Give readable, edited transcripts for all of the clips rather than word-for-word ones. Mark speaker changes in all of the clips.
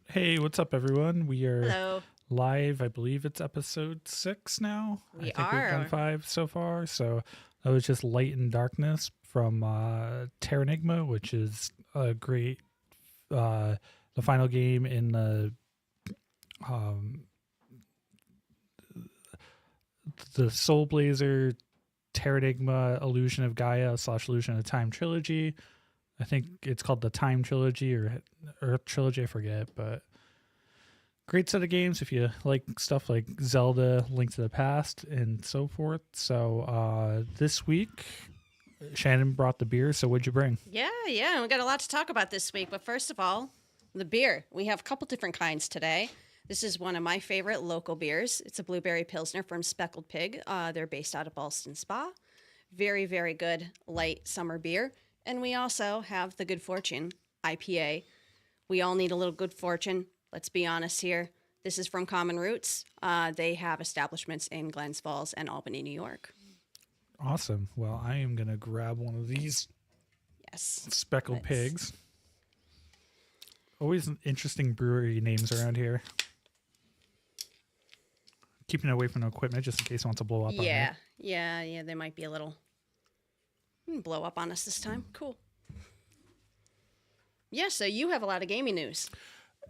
Speaker 1: Hey, what's up, everyone? We are
Speaker 2: Hello.
Speaker 1: live. I believe it's episode 6 now. I
Speaker 2: We
Speaker 1: think we've done
Speaker 2: are.
Speaker 1: 5 so far. So that was just Light and Darkness from Terranigma, which is a great, the final game in um, the Soul Blazer Terranigma Illusion of Gaia / Illusion of Time trilogy. I think it's called the Time trilogy or Earth trilogy. I forget, but great set of games if you like stuff like Zelda, Link to the Past, and so forth. So this week, Shannon brought the beer. So what'd you bring?
Speaker 2: Yeah. We got a lot to talk about this week. But first of all, the beer. We have a couple different kinds today. This is one of my favorite local beers. It's a blueberry pilsner from Speckled Pig. They're based out of Ballston Spa. Very, very good light summer beer. And we also have the Good Fortune IPA. We all need a little good fortune. Let's be honest here. This is from Common Roots. They have establishments in Glens Falls and Albany, New York.
Speaker 1: Awesome. Well, I am going to grab one of these
Speaker 2: Yes.
Speaker 1: Speckled Pigs. Always interesting brewery names around here. Keeping it away from the equipment just in case it wants to blow up on me.
Speaker 2: Yeah. They might be a little blow up on us this time. Cool. Yeah, so you have a lot of gaming news.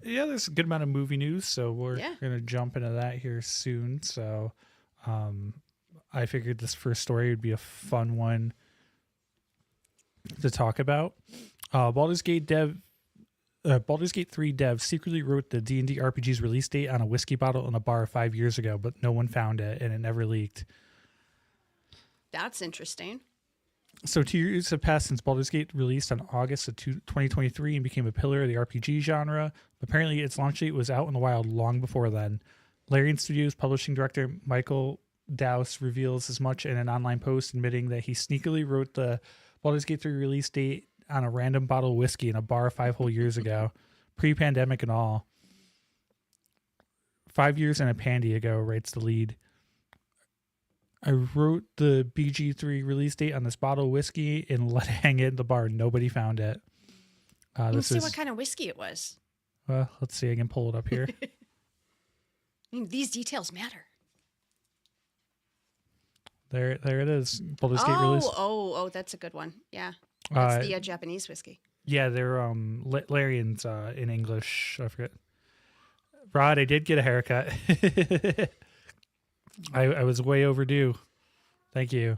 Speaker 1: Yeah, there's a good amount of movie news, so we're going to jump into that here soon. So I figured this first story would be a fun one to talk about. Baldur's Gate 3 dev secretly wrote the D&D RPG's release date on a whiskey bottle in a bar 5 years ago, but no one found it, and it never leaked.
Speaker 2: That's interesting.
Speaker 1: So 2 years have passed since Baldur's Gate released on August of 2023 and became a pillar of the RPG genre. Apparently, its launch date was out in the wild long before then. Larian Studios publishing director Michael Dowse reveals as much in an online post, admitting that he sneakily wrote the Baldur's Gate 3 release date on a random bottle of whiskey in a bar 5 whole years ago, pre-pandemic and all. 5 years and a pandy ago, writes the lead. I wrote the BG3 release date on this bottle of whiskey and let it hang in the bar. Nobody found it.
Speaker 2: Let's see what kind of whiskey it was.
Speaker 1: Well, let's see. I can pull it up here.
Speaker 2: I mean, these details matter.
Speaker 1: There it is. Baldur's Gate release.
Speaker 2: Oh, that's a good one. Yeah, that's the Japanese whiskey.
Speaker 1: Yeah, they're Larian's in English. I forget. Rod, I did get a haircut. I was way overdue. Thank you.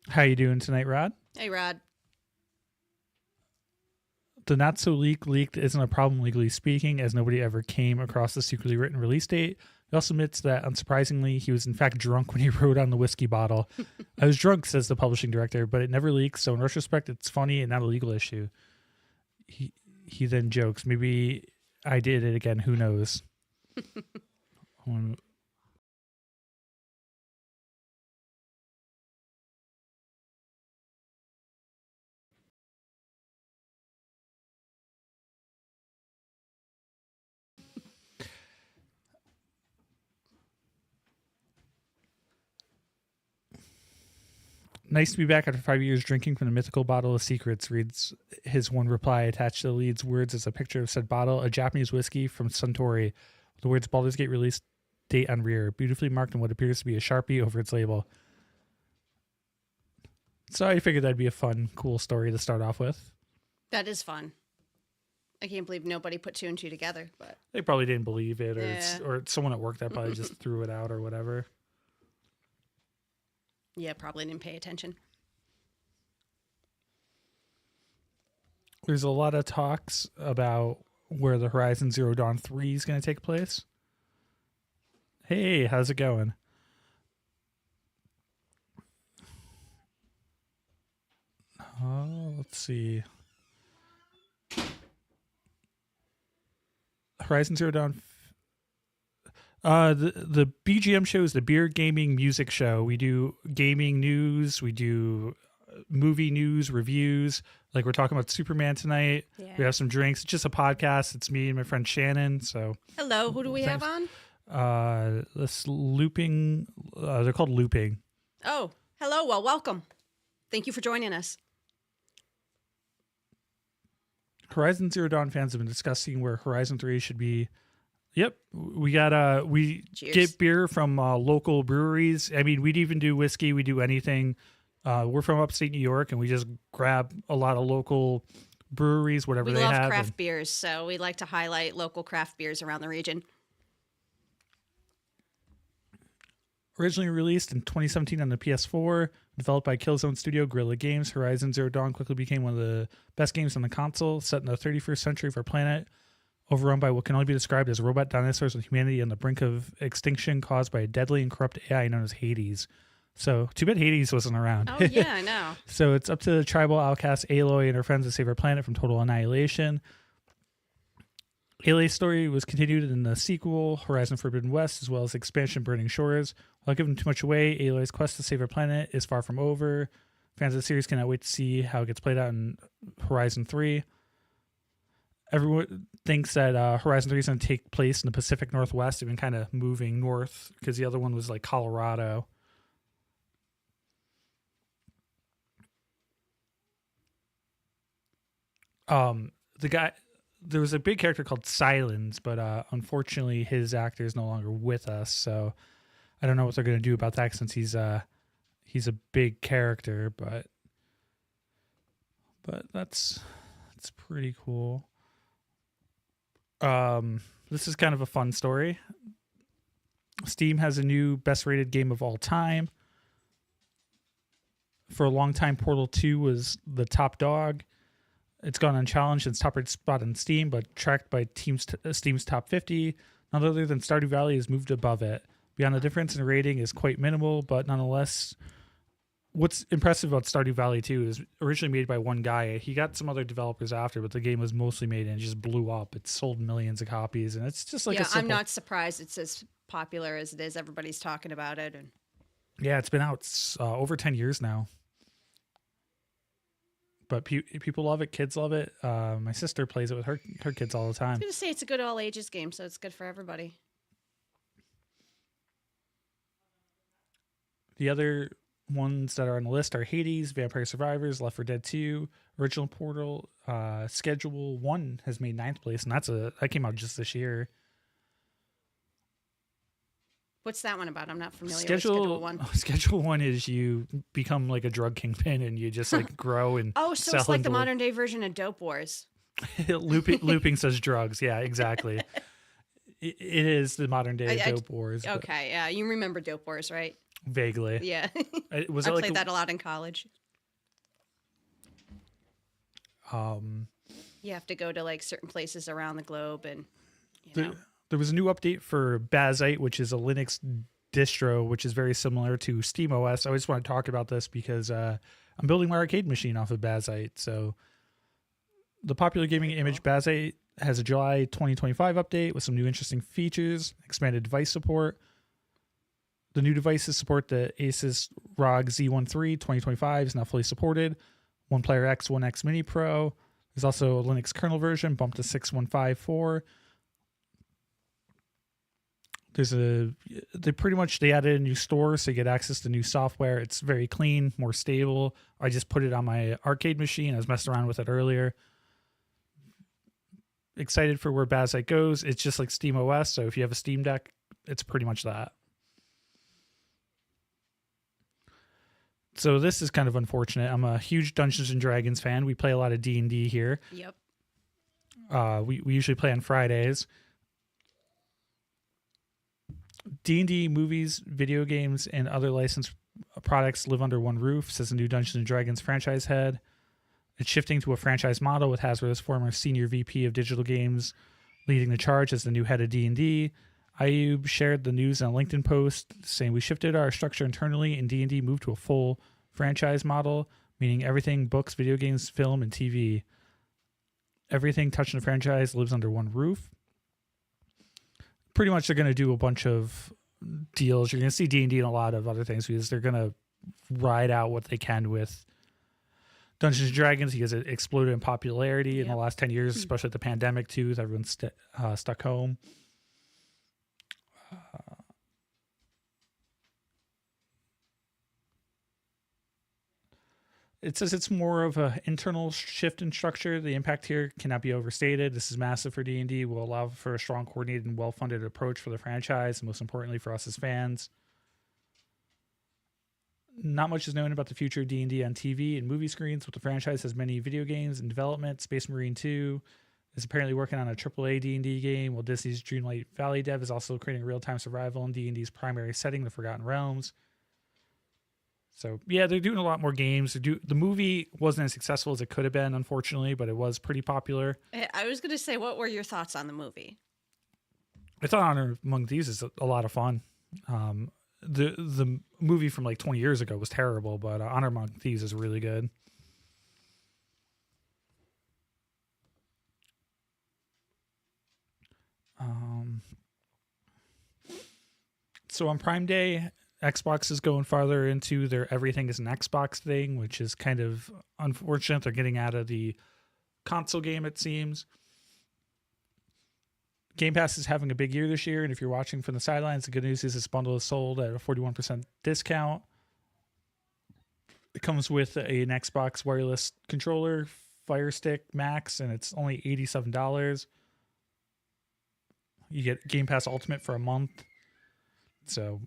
Speaker 1: How you doing tonight, Rod?
Speaker 2: Hey, Rod.
Speaker 1: The not so leaked isn't a problem legally speaking, as nobody ever came across the secretly written release date. He also admits that, unsurprisingly, he was in fact drunk when he wrote on the whiskey bottle. I was drunk, says the publishing director, but it never leaks, so in retrospect, it's funny and not a legal issue. He then jokes, maybe I did it again, who knows? Nice to be back after 5 years drinking from the mythical bottle of secrets, reads his one reply. Attached to the lead's words is a picture of said bottle, a Japanese whiskey from Suntory, with the words Baldur's Gate release date on rear, beautifully marked in what appears to be a Sharpie over its label. So I figured that'd be a fun, cool story to start off with.
Speaker 2: That is fun. I can't believe nobody put 2 and 2 together, but
Speaker 1: they probably didn't believe it, or someone at work that probably just threw it out or whatever.
Speaker 2: Yeah, probably didn't pay attention.
Speaker 1: There's a lot of talks about where the Horizon Zero Dawn 3 is going to take place. Hey, how's it going? Let's see. Horizon Zero Dawn. The BGM show is the beer gaming music show. We do gaming news. We do movie news reviews. Like we're talking about Superman tonight.
Speaker 2: Yeah.
Speaker 1: We have some drinks. It's just a podcast. It's me and my friend Shannon. So
Speaker 2: hello, who do we have on?
Speaker 1: This looping. They're called looping.
Speaker 2: Oh, hello. Well, welcome. Thank you for joining us.
Speaker 1: Horizon Zero Dawn fans have been discussing where Horizon 3 should be. Yep, we
Speaker 2: Cheers.
Speaker 1: get beer from local breweries. I mean, we'd even do whiskey. We do anything. We're from upstate New York, and we just grab a lot of local breweries, whatever
Speaker 2: We
Speaker 1: they
Speaker 2: love
Speaker 1: have.
Speaker 2: craft beers, so we like to highlight local craft beers around the region.
Speaker 1: Originally released in 2017 on the PS4, developed by Killzone Studio Guerrilla Games, Horizon Zero Dawn quickly became one of the best games on the console. Set in the 31st century of our planet, overrun by what can only be described as robot dinosaurs and humanity on the brink of extinction caused by a deadly and corrupt AI known as Hades. So, too bad Hades wasn't around.
Speaker 2: Oh, yeah, I know.
Speaker 1: So, it's up to the tribal outcast Aloy and her friends to save our planet from total annihilation. Aloy's story was continued in the sequel, Horizon Forbidden West, as well as expansion Burning Shores. Without giving too much away, Aloy's quest to save our planet is far from over. Fans of the series cannot wait to see how it gets played out in Horizon 3. Everyone thinks that Horizon 3 is going to take place in the Pacific Northwest, even kind of moving north, because the other one was like Colorado. There was a big character called Silence, but unfortunately his actor is no longer with us, so I don't know what they're going to do about that since he's a big character, but that's pretty cool. This is kind of a fun story. Steam has a new best rated game of all time. For a long time, Portal 2 was the top dog. It's gone unchallenged in its top rated spot on Steam, but tracked by Steam's top 50. None other than Stardew Valley has moved above it. Beyond the difference in rating is quite minimal, but nonetheless, what's impressive about Stardew Valley 2 is originally made by one guy. He got some other developers after, but the game was mostly made and it just blew up. It sold millions of copies, and it's just like
Speaker 2: I'm not surprised it's as popular as it is. Everybody's talking about it. And
Speaker 1: yeah, it's been out over 10 years now. But people love it. Kids love it. My sister plays it with her kids all the time.
Speaker 2: I was going to say it's a good all ages game, so it's good for everybody.
Speaker 1: The other ones that are on the list are Hades, Vampire Survivors, Left 4 Dead 2, Original Portal. Schedule 1 has made 9th place, and that came out just this year.
Speaker 2: What's that one about? I'm not familiar with
Speaker 1: Schedule
Speaker 2: 1.
Speaker 1: Schedule 1 is you become like a drug kingpin and you just like grow and
Speaker 2: so it's like the modern day version of Dope Wars.
Speaker 1: looping says drugs. Yeah, exactly. It is the modern day Dope Wars.
Speaker 2: Okay, yeah, you remember Dope Wars, right?
Speaker 1: Vaguely.
Speaker 2: Yeah.
Speaker 1: I
Speaker 2: played that a lot in college. You have to go to like certain places around the globe, and
Speaker 1: there was a new update for Bazite, which is a Linux distro, which is very similar to SteamOS. I just want to talk about this because I'm building my arcade machine off of Bazite. So the popular gaming image Bazite has a July 2025 update with some new interesting features, expanded device support. The new devices support the Asus ROG Z13 2025 is now fully supported. One Player X, One X Mini Pro. There's also a Linux kernel version bumped to 6.154. They added a new store so you get access to new software. It's very clean, more stable. I just put it on my arcade machine. I was messing around with it earlier. Excited for where Bazite goes. It's just like SteamOS, so if you have a Steam Deck, it's pretty much that. So this is kind of unfortunate. I'm a huge Dungeons and Dragons fan. We play a lot of D&D here.
Speaker 2: Yep.
Speaker 1: We usually play on Fridays. D&D movies, video games, and other licensed products live under one roof, says the new Dungeons and Dragons franchise head. It's shifting to a franchise model with Hasbro's former senior VP of digital games leading the charge as the new head of D&D. Ayub shared the news in a LinkedIn post saying, "We shifted our structure internally and D&D moved to a full franchise model, meaning everything books, video games, film, and TV. Everything touching the franchise lives under one roof." Pretty much they're going to do a bunch of deals. You're going to see D&D and a lot of other things because they're going to ride out what they can with Dungeons & Dragons because it exploded in popularity in the last 10 years, especially with the pandemic too, with everyone stuck home. It says it's more of an internal shift in structure. The impact here cannot be overstated. This is massive for D&D. Will allow for a strong, coordinated, and well-funded approach for the franchise, and most importantly for us as fans. Not much is known about the future of D&D on TV and movie screens, but the franchise has many video games in development. Space Marine 2 is apparently working on a AAA D&D game, while Disney's Dreamlight Valley dev is also creating real-time survival in D&D's primary setting, the Forgotten Realms. So, yeah, they're doing a lot more games. The movie wasn't as successful as it could have been, unfortunately, but it was pretty popular.
Speaker 2: I was going to say, what were your thoughts on the movie?
Speaker 1: I thought Honor Among Thieves is a lot of fun. The movie from like 20 years ago was terrible, but Honor Among Thieves is really good. So on Prime Day, Xbox is going farther into their everything is an Xbox thing, which is kind of unfortunate. They're getting out of the console game, it seems. Game Pass is having a big year this year, and if you're watching from the sidelines, the good news is this bundle is sold at a 41% discount. It comes with an Xbox wireless controller, Fire Stick Max, and it's only $87. You get Game Pass Ultimate for a month. So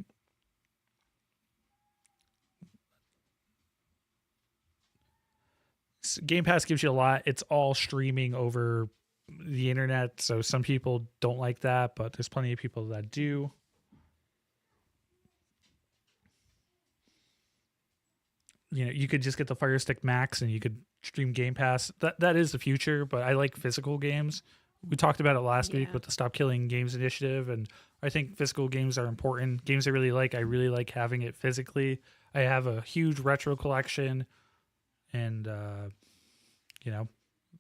Speaker 1: Game Pass gives you a lot. It's all streaming over the internet, so some people don't like that, but there's plenty of people that do. You know, you could just get the Fire Stick Max and you could stream Game Pass. That is the future, but I like physical games. We talked about it last week with the Stop Killing Games initiative, and I think physical games are important. Games I really like having it physically. I have a huge retro collection, and you know,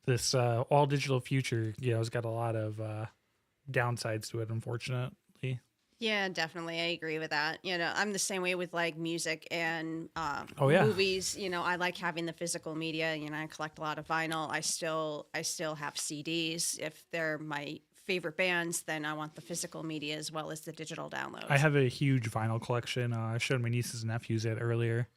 Speaker 1: this all digital future, you know, has got a lot of downsides to it, unfortunately.
Speaker 2: Yeah, definitely. I agree with that. You know, I'm the same way with like music and movies. You know, I like having the physical media. You know, I collect a lot of vinyl. I still have CDs. If they're my favorite bands, then I want the physical media as well as the digital downloads.
Speaker 1: I have a huge vinyl collection. I showed my nieces and nephews it earlier.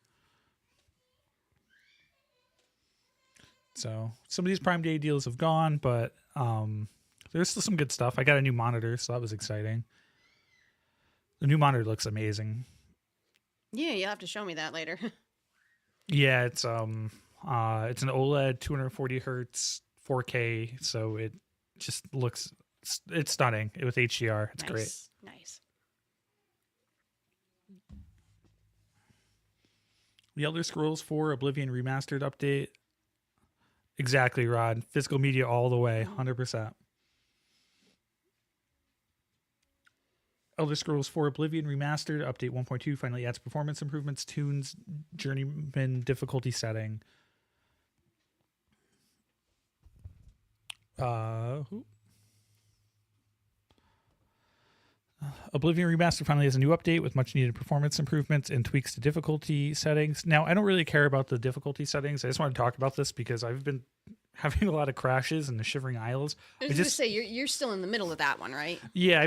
Speaker 1: So some of these Prime Day deals have gone, but there's still some good stuff. I got a new monitor, so that was exciting. The new monitor looks amazing.
Speaker 2: Yeah, you'll have to show me that later.
Speaker 1: Yeah, it's an OLED 240 hertz 4K, so it just looks it's stunning with HDR. It's great.
Speaker 2: Nice.
Speaker 1: The Elder Scrolls 4 Oblivion Remastered update. Exactly, Rod. Physical media all the way, 100%. Elder Scrolls 4 Oblivion Remastered Update 1.2 finally adds performance improvements, tunes, journeyman difficulty setting. Oblivion Remastered finally has a new update with much needed performance improvements and tweaks to difficulty settings. Now, I don't really care about the difficulty settings. I just want to talk about this because I've been having a lot of crashes in the Shivering Isles.
Speaker 2: I was going to say, you're still in the middle of that one, right?
Speaker 1: Yeah,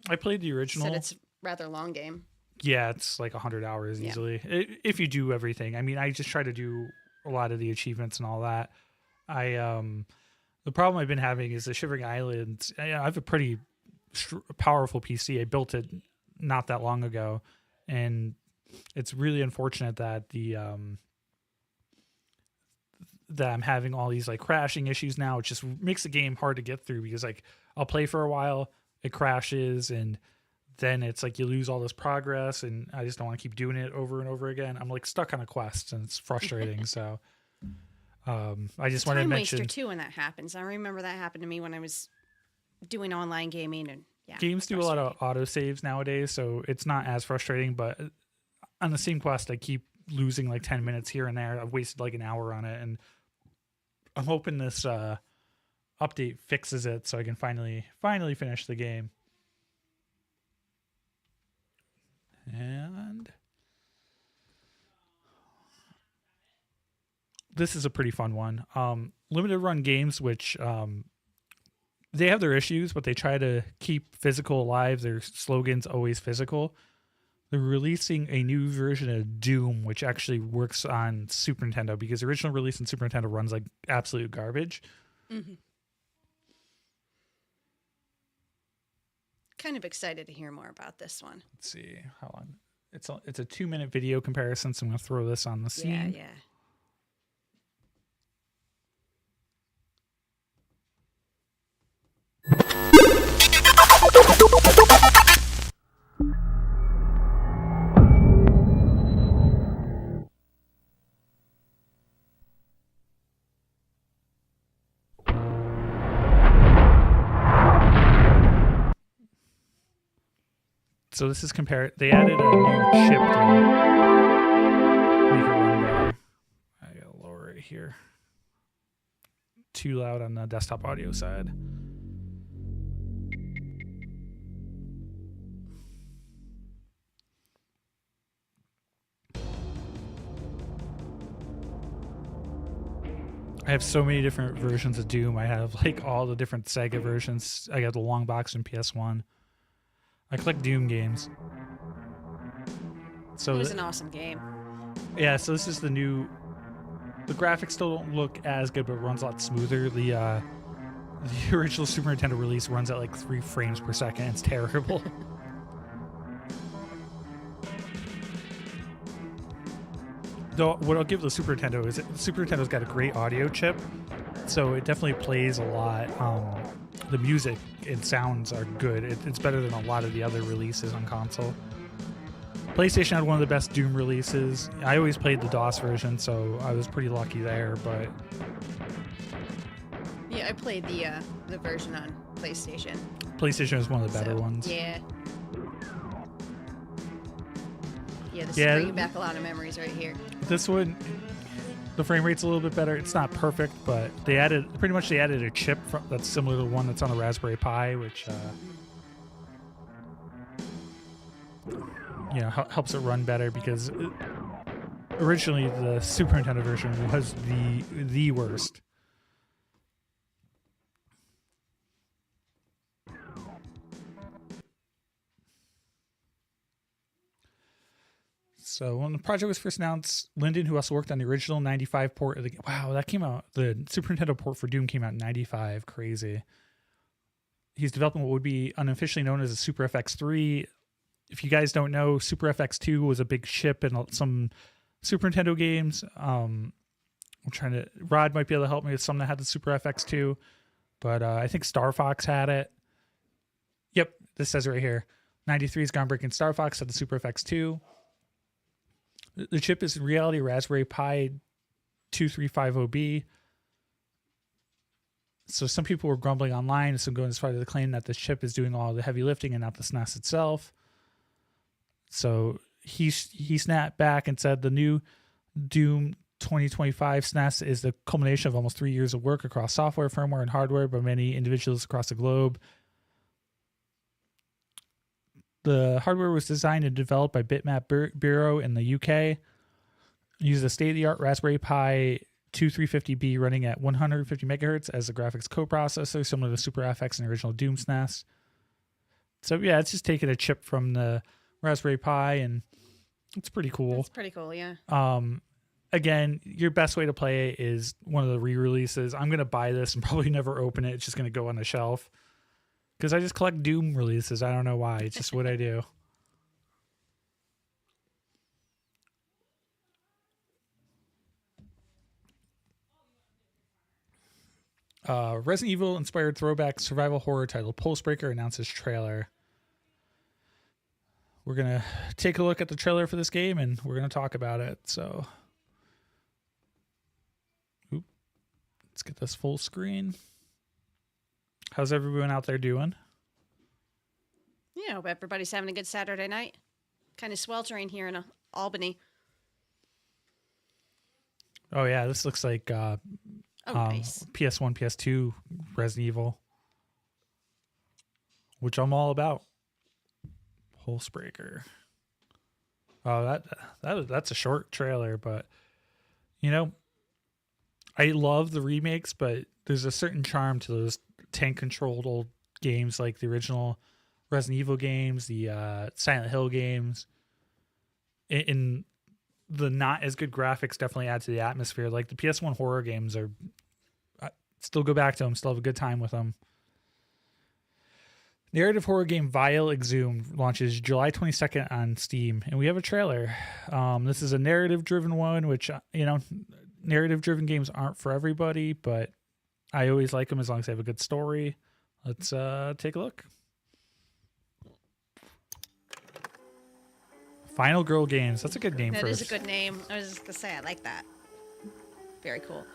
Speaker 1: I played the original.
Speaker 2: Said it's a rather long game.
Speaker 1: Yeah, it's like 100 hours easily. If you do everything. I mean, I just try to do a lot of the achievements and all that. The problem I've been having is the Shivering Islands. I have a pretty powerful PC. I built it not that long ago, and it's really unfortunate that that I'm having all these like crashing issues now. It just makes the game hard to get through because like I'll play for a while, it crashes, and then it's like you lose all this progress, and I just don't want to keep doing it over and over again. I'm like stuck on a quest, and it's frustrating. So I just wanted to mention
Speaker 2: time waster too when that happens. I remember that happened to me when I was doing online gaming, and
Speaker 1: games do a lot of autosaves nowadays, so it's not as frustrating. But on the same quest, I keep losing like 10 minutes here and there. I've wasted like an hour on it, and I'm hoping this update fixes it so I can finally finish the game. And this is a pretty fun one. Limited run games, which they have their issues, but they try to keep physical alive. Their slogan's always physical. they're releasing a new version of Doom, which actually works on Super Nintendo because the original release on Super Nintendo runs like absolute garbage.
Speaker 2: Mm-hmm. Kind of excited to hear more about this one.
Speaker 1: Let's see how long. It's a 2-minute video comparison, so I'm going to throw this on the scene.
Speaker 2: Yeah.
Speaker 1: So this is compared. They added a new chip to make it run better. I gotta lower it here. Too loud on the desktop audio side. I have so many different versions of Doom. I have like all the different Sega versions. I got the long box and PS1. I collect Doom games. So
Speaker 2: It was an awesome game.
Speaker 1: Yeah, so this is the new. The graphics still don't look as good, but it runs a lot smoother. The original Super Nintendo release runs at like 3 frames per second. It's terrible. Though what I'll give the Super Nintendo is the Super Nintendo's got a great audio chip, so it definitely plays a lot. The music and sounds are good. It's better than a lot of the other releases on console. PlayStation had one of the best Doom releases. I always played the DOS version, so I was pretty lucky there. But
Speaker 2: yeah, I played the version on PlayStation.
Speaker 1: PlayStation is one of the better ones.
Speaker 2: Yeah. Yeah, this is bringing back a lot of memories right here.
Speaker 1: This one, the frame rate's a little bit better. It's not perfect, but they added a chip that's similar to the one that's on the Raspberry Pi, which helps it run better because originally the Super Nintendo version was the worst. So when the project was first announced, Linden, who also worked on the original 95 port of the game, wow, that came out, the Super Nintendo port for Doom came out in 95, crazy. He's developing what would be unofficially known as a Super FX3. If you guys don't know, Super FX2 was a big ship in some Super Nintendo games. Rod might be able to help me with some that had the Super FX2, but I think Star Fox had it. Yep, this says right here. 93's groundbreaking Star Fox had the Super FX2. The chip is in reality Raspberry Pi 2350B. So some people were grumbling online, some going as far as to claim that this chip is doing all the heavy lifting and not the SNES itself. So he snapped back and said the new Doom 2025 SNES is the culmination of almost 3 years of work across software, firmware, and hardware by many individuals across the globe. The hardware was designed and developed by Bitmap Bureau in the UK. It uses a state-of-the-art Raspberry Pi 2350B running at 150 megahertz as the graphics coprocessor, similar to Super FX and the original Doom SNES. So yeah, it's just taking a chip from the Raspberry Pi, and it's pretty cool.
Speaker 2: It's pretty cool, yeah.
Speaker 1: Again, your best way to play it is one of the re-releases. I'm going to buy this and probably never open it. It's just going to go on the shelf. Because I just collect Doom releases. I don't know why. It's just what I do. Resident Evil inspired throwback survival horror title Pulsebreaker announces trailer. We're going to take a look at the trailer for this game and we're going to talk about it. So, let's get this full screen. How's everyone out there doing?
Speaker 2: Yeah, hope everybody's having a good Saturday night. Kind of sweltering here in Albany.
Speaker 1: Oh, yeah, this looks like
Speaker 2: nice.
Speaker 1: PS1, PS2 Resident Evil, which I'm all about. Pulsebreaker. Oh, that's a short trailer, but I love the remakes, but there's a certain charm to those tank-controlled old games like the original Resident Evil games, the Silent Hill games. in the not as good graphics definitely add to the atmosphere. Like the PS1 horror games are, still go back to them, still have a good time with them. Narrative horror game Vile Exhumed launches July 22nd on Steam, and we have a trailer. This is a narrative-driven one, which, narrative-driven games aren't for everybody, but I always like them as long as they have a good story. Let's take a look. Final Girl Games. That's a good name.
Speaker 2: That
Speaker 1: for
Speaker 2: is a good name. I was just going to say, I like that. Very cool.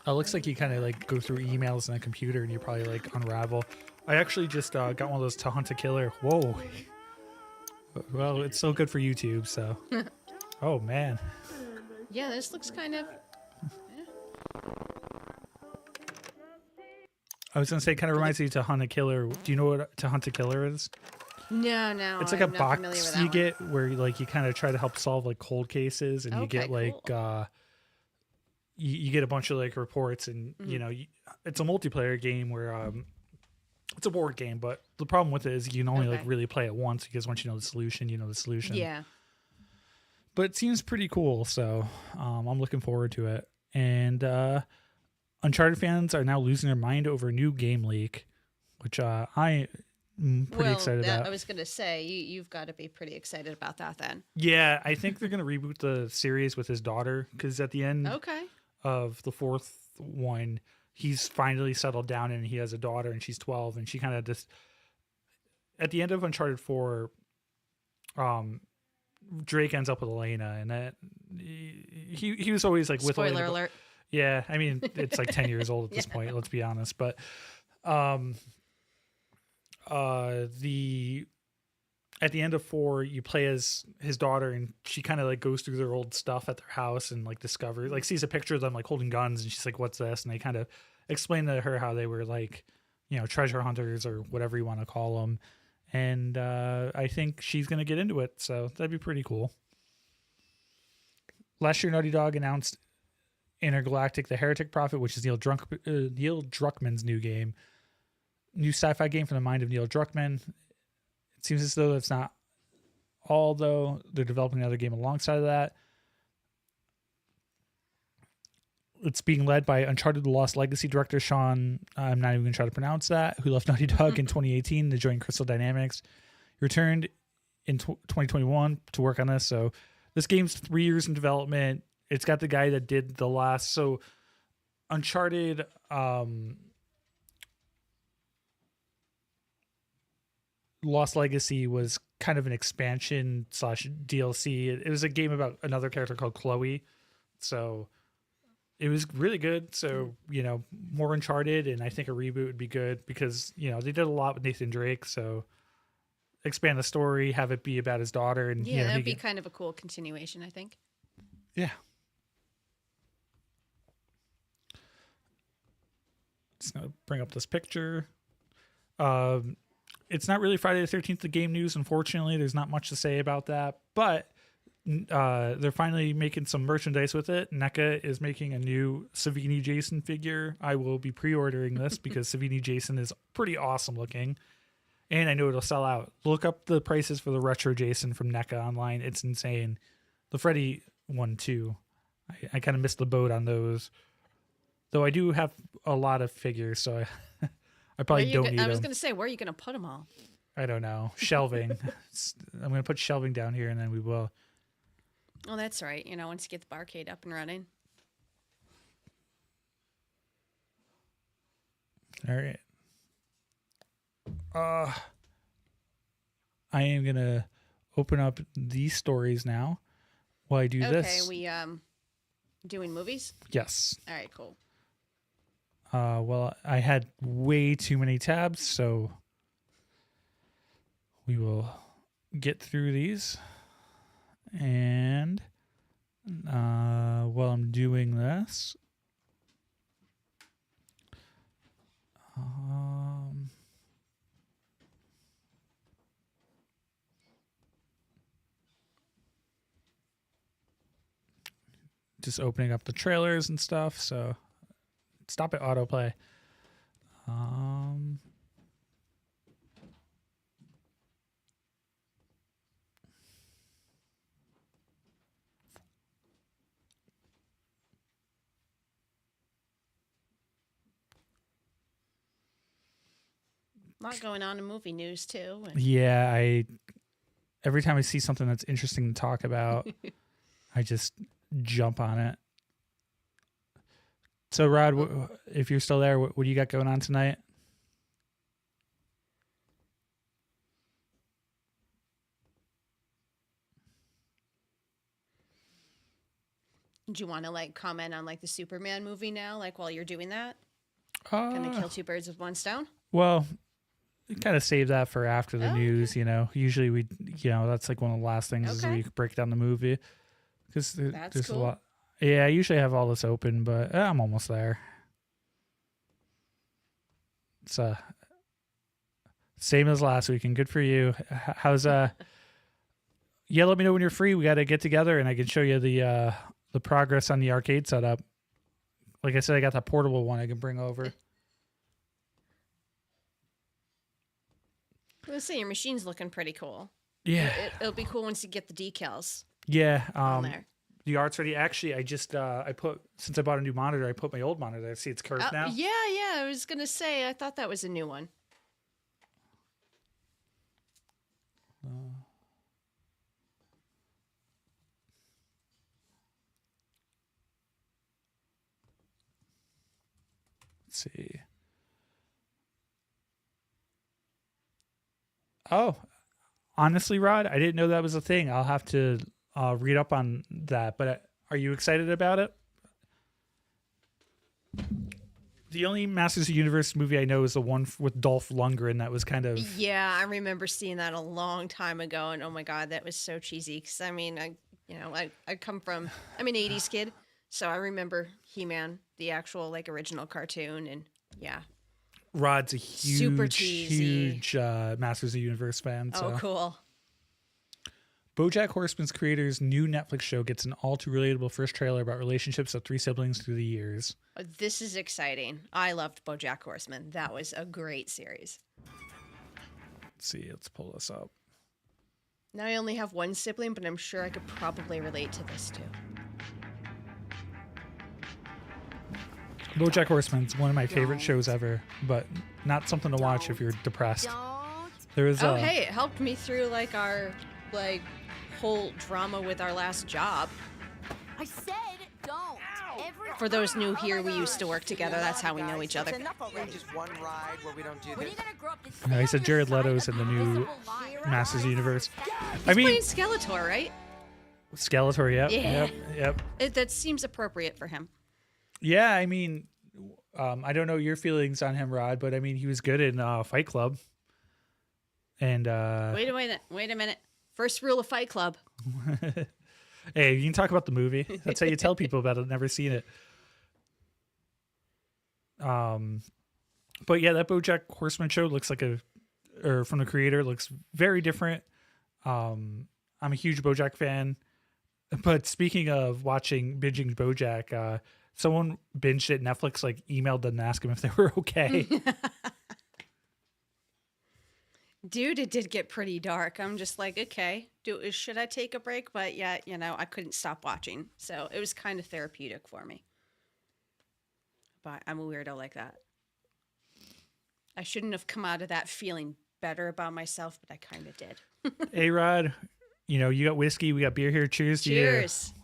Speaker 1: Oh, it looks like you kind of like go through emails on a computer and you probably like unravel. I actually just got one of those To Hunt a Killer. Whoa. Well, it's so good for YouTube, so. Oh, man.
Speaker 2: Yeah, this looks kind of...
Speaker 1: I was going to say, it kind of reminds me of To Hunt a Killer. Do you know what To Hunt a Killer is?
Speaker 2: No.
Speaker 1: It's like
Speaker 2: I'm
Speaker 1: a
Speaker 2: not familiar
Speaker 1: box
Speaker 2: with that
Speaker 1: you
Speaker 2: one.
Speaker 1: get where like you kind of try to help solve like cold cases, and you
Speaker 2: Okay,
Speaker 1: get like
Speaker 2: cool.
Speaker 1: you get a bunch of like reports, and it's a multiplayer game where it's a board game, but the problem with it is you can only like
Speaker 2: Okay.
Speaker 1: really play it once, because once you know the solution, you know the solution.
Speaker 2: Yeah.
Speaker 1: But it seems pretty cool, so I'm looking forward to it. And Uncharted fans are now losing their mind over a new game leak, which I'm pretty excited about.
Speaker 2: I was going to say, you've got to be pretty excited about that then.
Speaker 1: Yeah, I think they're going to reboot the series with his daughter, because at the end
Speaker 2: Okay.
Speaker 1: of the fourth one, he's finally settled down and he has a daughter, and she's 12, and she kind of just, at the end of Uncharted 4, Drake ends up with Elena, and that he was always like with
Speaker 2: Spoiler
Speaker 1: Elena.
Speaker 2: alert.
Speaker 1: Yeah, I mean, it's like 10 years old at this point, let's be honest. But the at the end of 4, you play as his daughter, and she kind of like goes through their old stuff at their house and like discovers, like sees a picture of them like holding guns, and she's like, "What's this?" And they kind of explain to her how they were like, treasure hunters or whatever you want to call them. And I think she's gonna get into it, so that'd be pretty cool. Last year, Naughty Dog announced Intergalactic: The Heretic Prophet, which is Neil Druckmann's new game. New sci-fi game from the mind of Neil Druckmann. It seems as though that's not all, though. They're developing another game alongside of that. It's being led by Uncharted: The Lost Legacy director Sean, I'm not even going to try to pronounce that, who left Naughty Dog in 2018 to join Crystal Dynamics. He returned in 2021 to work on this. So this game's 3 years in development. It's got the guy that did the last. So Uncharted, Lost Legacy was kind of an expansion / DLC. It was a game about another character called Chloe. So it was really good. So, more Uncharted, and I think a reboot would be good because, they did a lot with Nathan Drake. So expand the story, have it be about his daughter. And
Speaker 2: Yeah, that'd be kind of a cool continuation, I think.
Speaker 1: Yeah. Just going to bring up this picture. It's not really Friday the 13th, the game news. Unfortunately, there's not much to say about that, but they're finally making some merchandise with it. NECA is making a new Savini Jason figure. I will be pre-ordering this because Savini Jason is pretty awesome looking, and I know it'll sell out. Look up the prices for the retro Jason from NECA online. It's insane. The Freddy one too. I kind of missed the boat on those, though I do have a lot of figures, so I probably don't need them.
Speaker 2: I was going to say, where are you going to put them all?
Speaker 1: I don't know. Shelving. I'm going to put shelving down here, and then we will.
Speaker 2: Oh, that's right. Once you get the barcade up and running.
Speaker 1: All right. I am going to open up these stories now while I do this.
Speaker 2: Okay, we doing movies?
Speaker 1: Yes.
Speaker 2: All right, cool.
Speaker 1: Well, I had way too many tabs, so we will get through these. And while I'm doing this, just opening up the trailers and stuff, so stop it, autoplay.
Speaker 2: A lot going on in movie news too.
Speaker 1: Yeah, every time I see something that's interesting to talk about, I just jump on it. So, Rod, if you're still there, what do you got going on tonight?
Speaker 2: Do you want to like comment on like the Superman movie now, like while you're doing that? Kind of kill two birds with one stone?
Speaker 1: Well, we kind of save that for after the news,
Speaker 2: Okay.
Speaker 1: you know. Usually that's like one of the last things is we break down the movie. Because there's
Speaker 2: cool.
Speaker 1: a lot. Yeah, I usually have all this open, but I'm almost there. It's same as last week, and good for you. How's yeah, let me know when you're free. We got to get together, and I can show you the progress on the arcade setup. Like I said, I got that portable one I can bring over.
Speaker 2: Let's say your machine's looking pretty cool.
Speaker 1: Yeah,
Speaker 2: It'll be cool once you get the decals.
Speaker 1: Yeah,
Speaker 2: on there.
Speaker 1: The art's ready. Actually, I just since I bought a new monitor, I put my old monitor there. See, it's curved now.
Speaker 2: Yeah. I was gonna say I thought that was a new one.
Speaker 1: Let's see. Oh, honestly, Rod, I didn't know that was a thing. I'll have to read up on that. But are you excited about it? The only Masters of the Universe movie I know is the one with Dolph Lundgren that was kind of...
Speaker 2: Yeah, I remember seeing that a long time ago, and oh my god, that was so cheesy. Because I mean, I come from... I'm an 80s kid, so I remember He-Man, the actual like original cartoon, and yeah.
Speaker 1: Rod's a
Speaker 2: Super cheesy.
Speaker 1: huge Masters of the Universe fan. So.
Speaker 2: Oh, cool.
Speaker 1: BoJack Horseman's creator's new Netflix show gets an all-too-relatable first trailer about relationships of three siblings through the years.
Speaker 2: This is exciting. I loved BoJack Horseman. That was a great series.
Speaker 1: Let's see. Let's pull this up.
Speaker 2: Now I only have one sibling, but I'm sure I could probably relate to this too.
Speaker 1: BoJack Horseman's one of my favorite shows ever, but not something to watch if you're depressed. There was
Speaker 2: hey, it helped me through like our whole drama with our last job.
Speaker 3: I said don't.
Speaker 2: For those new here, we used to work together. That's how we know each other.
Speaker 4: Just one ride where we don't do this.
Speaker 1: he said Jared Leto's in the new Masters of the Universe.
Speaker 2: He's playing Skeletor, right?
Speaker 1: Skeletor, yep.
Speaker 2: Yeah.
Speaker 1: Yep.
Speaker 2: That seems appropriate for him.
Speaker 1: Yeah, I mean, I don't know your feelings on him, Rod, but I mean, he was good in Fight Club. And
Speaker 2: Wait a minute. First rule of Fight Club.
Speaker 1: Hey, you can talk about the movie. That's how you tell people about it. Never seen it. But yeah, that BoJack Horseman show looks like from the creator, looks very different. I'm a huge BoJack fan. But speaking of binging BoJack, someone binged it. Netflix emailed them and asked them if they were okay.
Speaker 2: Dude, it did get pretty dark. I'm just like, okay, should I take a break? But yeah, I couldn't stop watching. So it was kind of therapeutic for me. But I'm a weirdo like that. I shouldn't have come out of that feeling better about myself, but I kind of did.
Speaker 1: Hey, Rod, you got whiskey, we got beer here. Cheers to you.
Speaker 2: Cheers.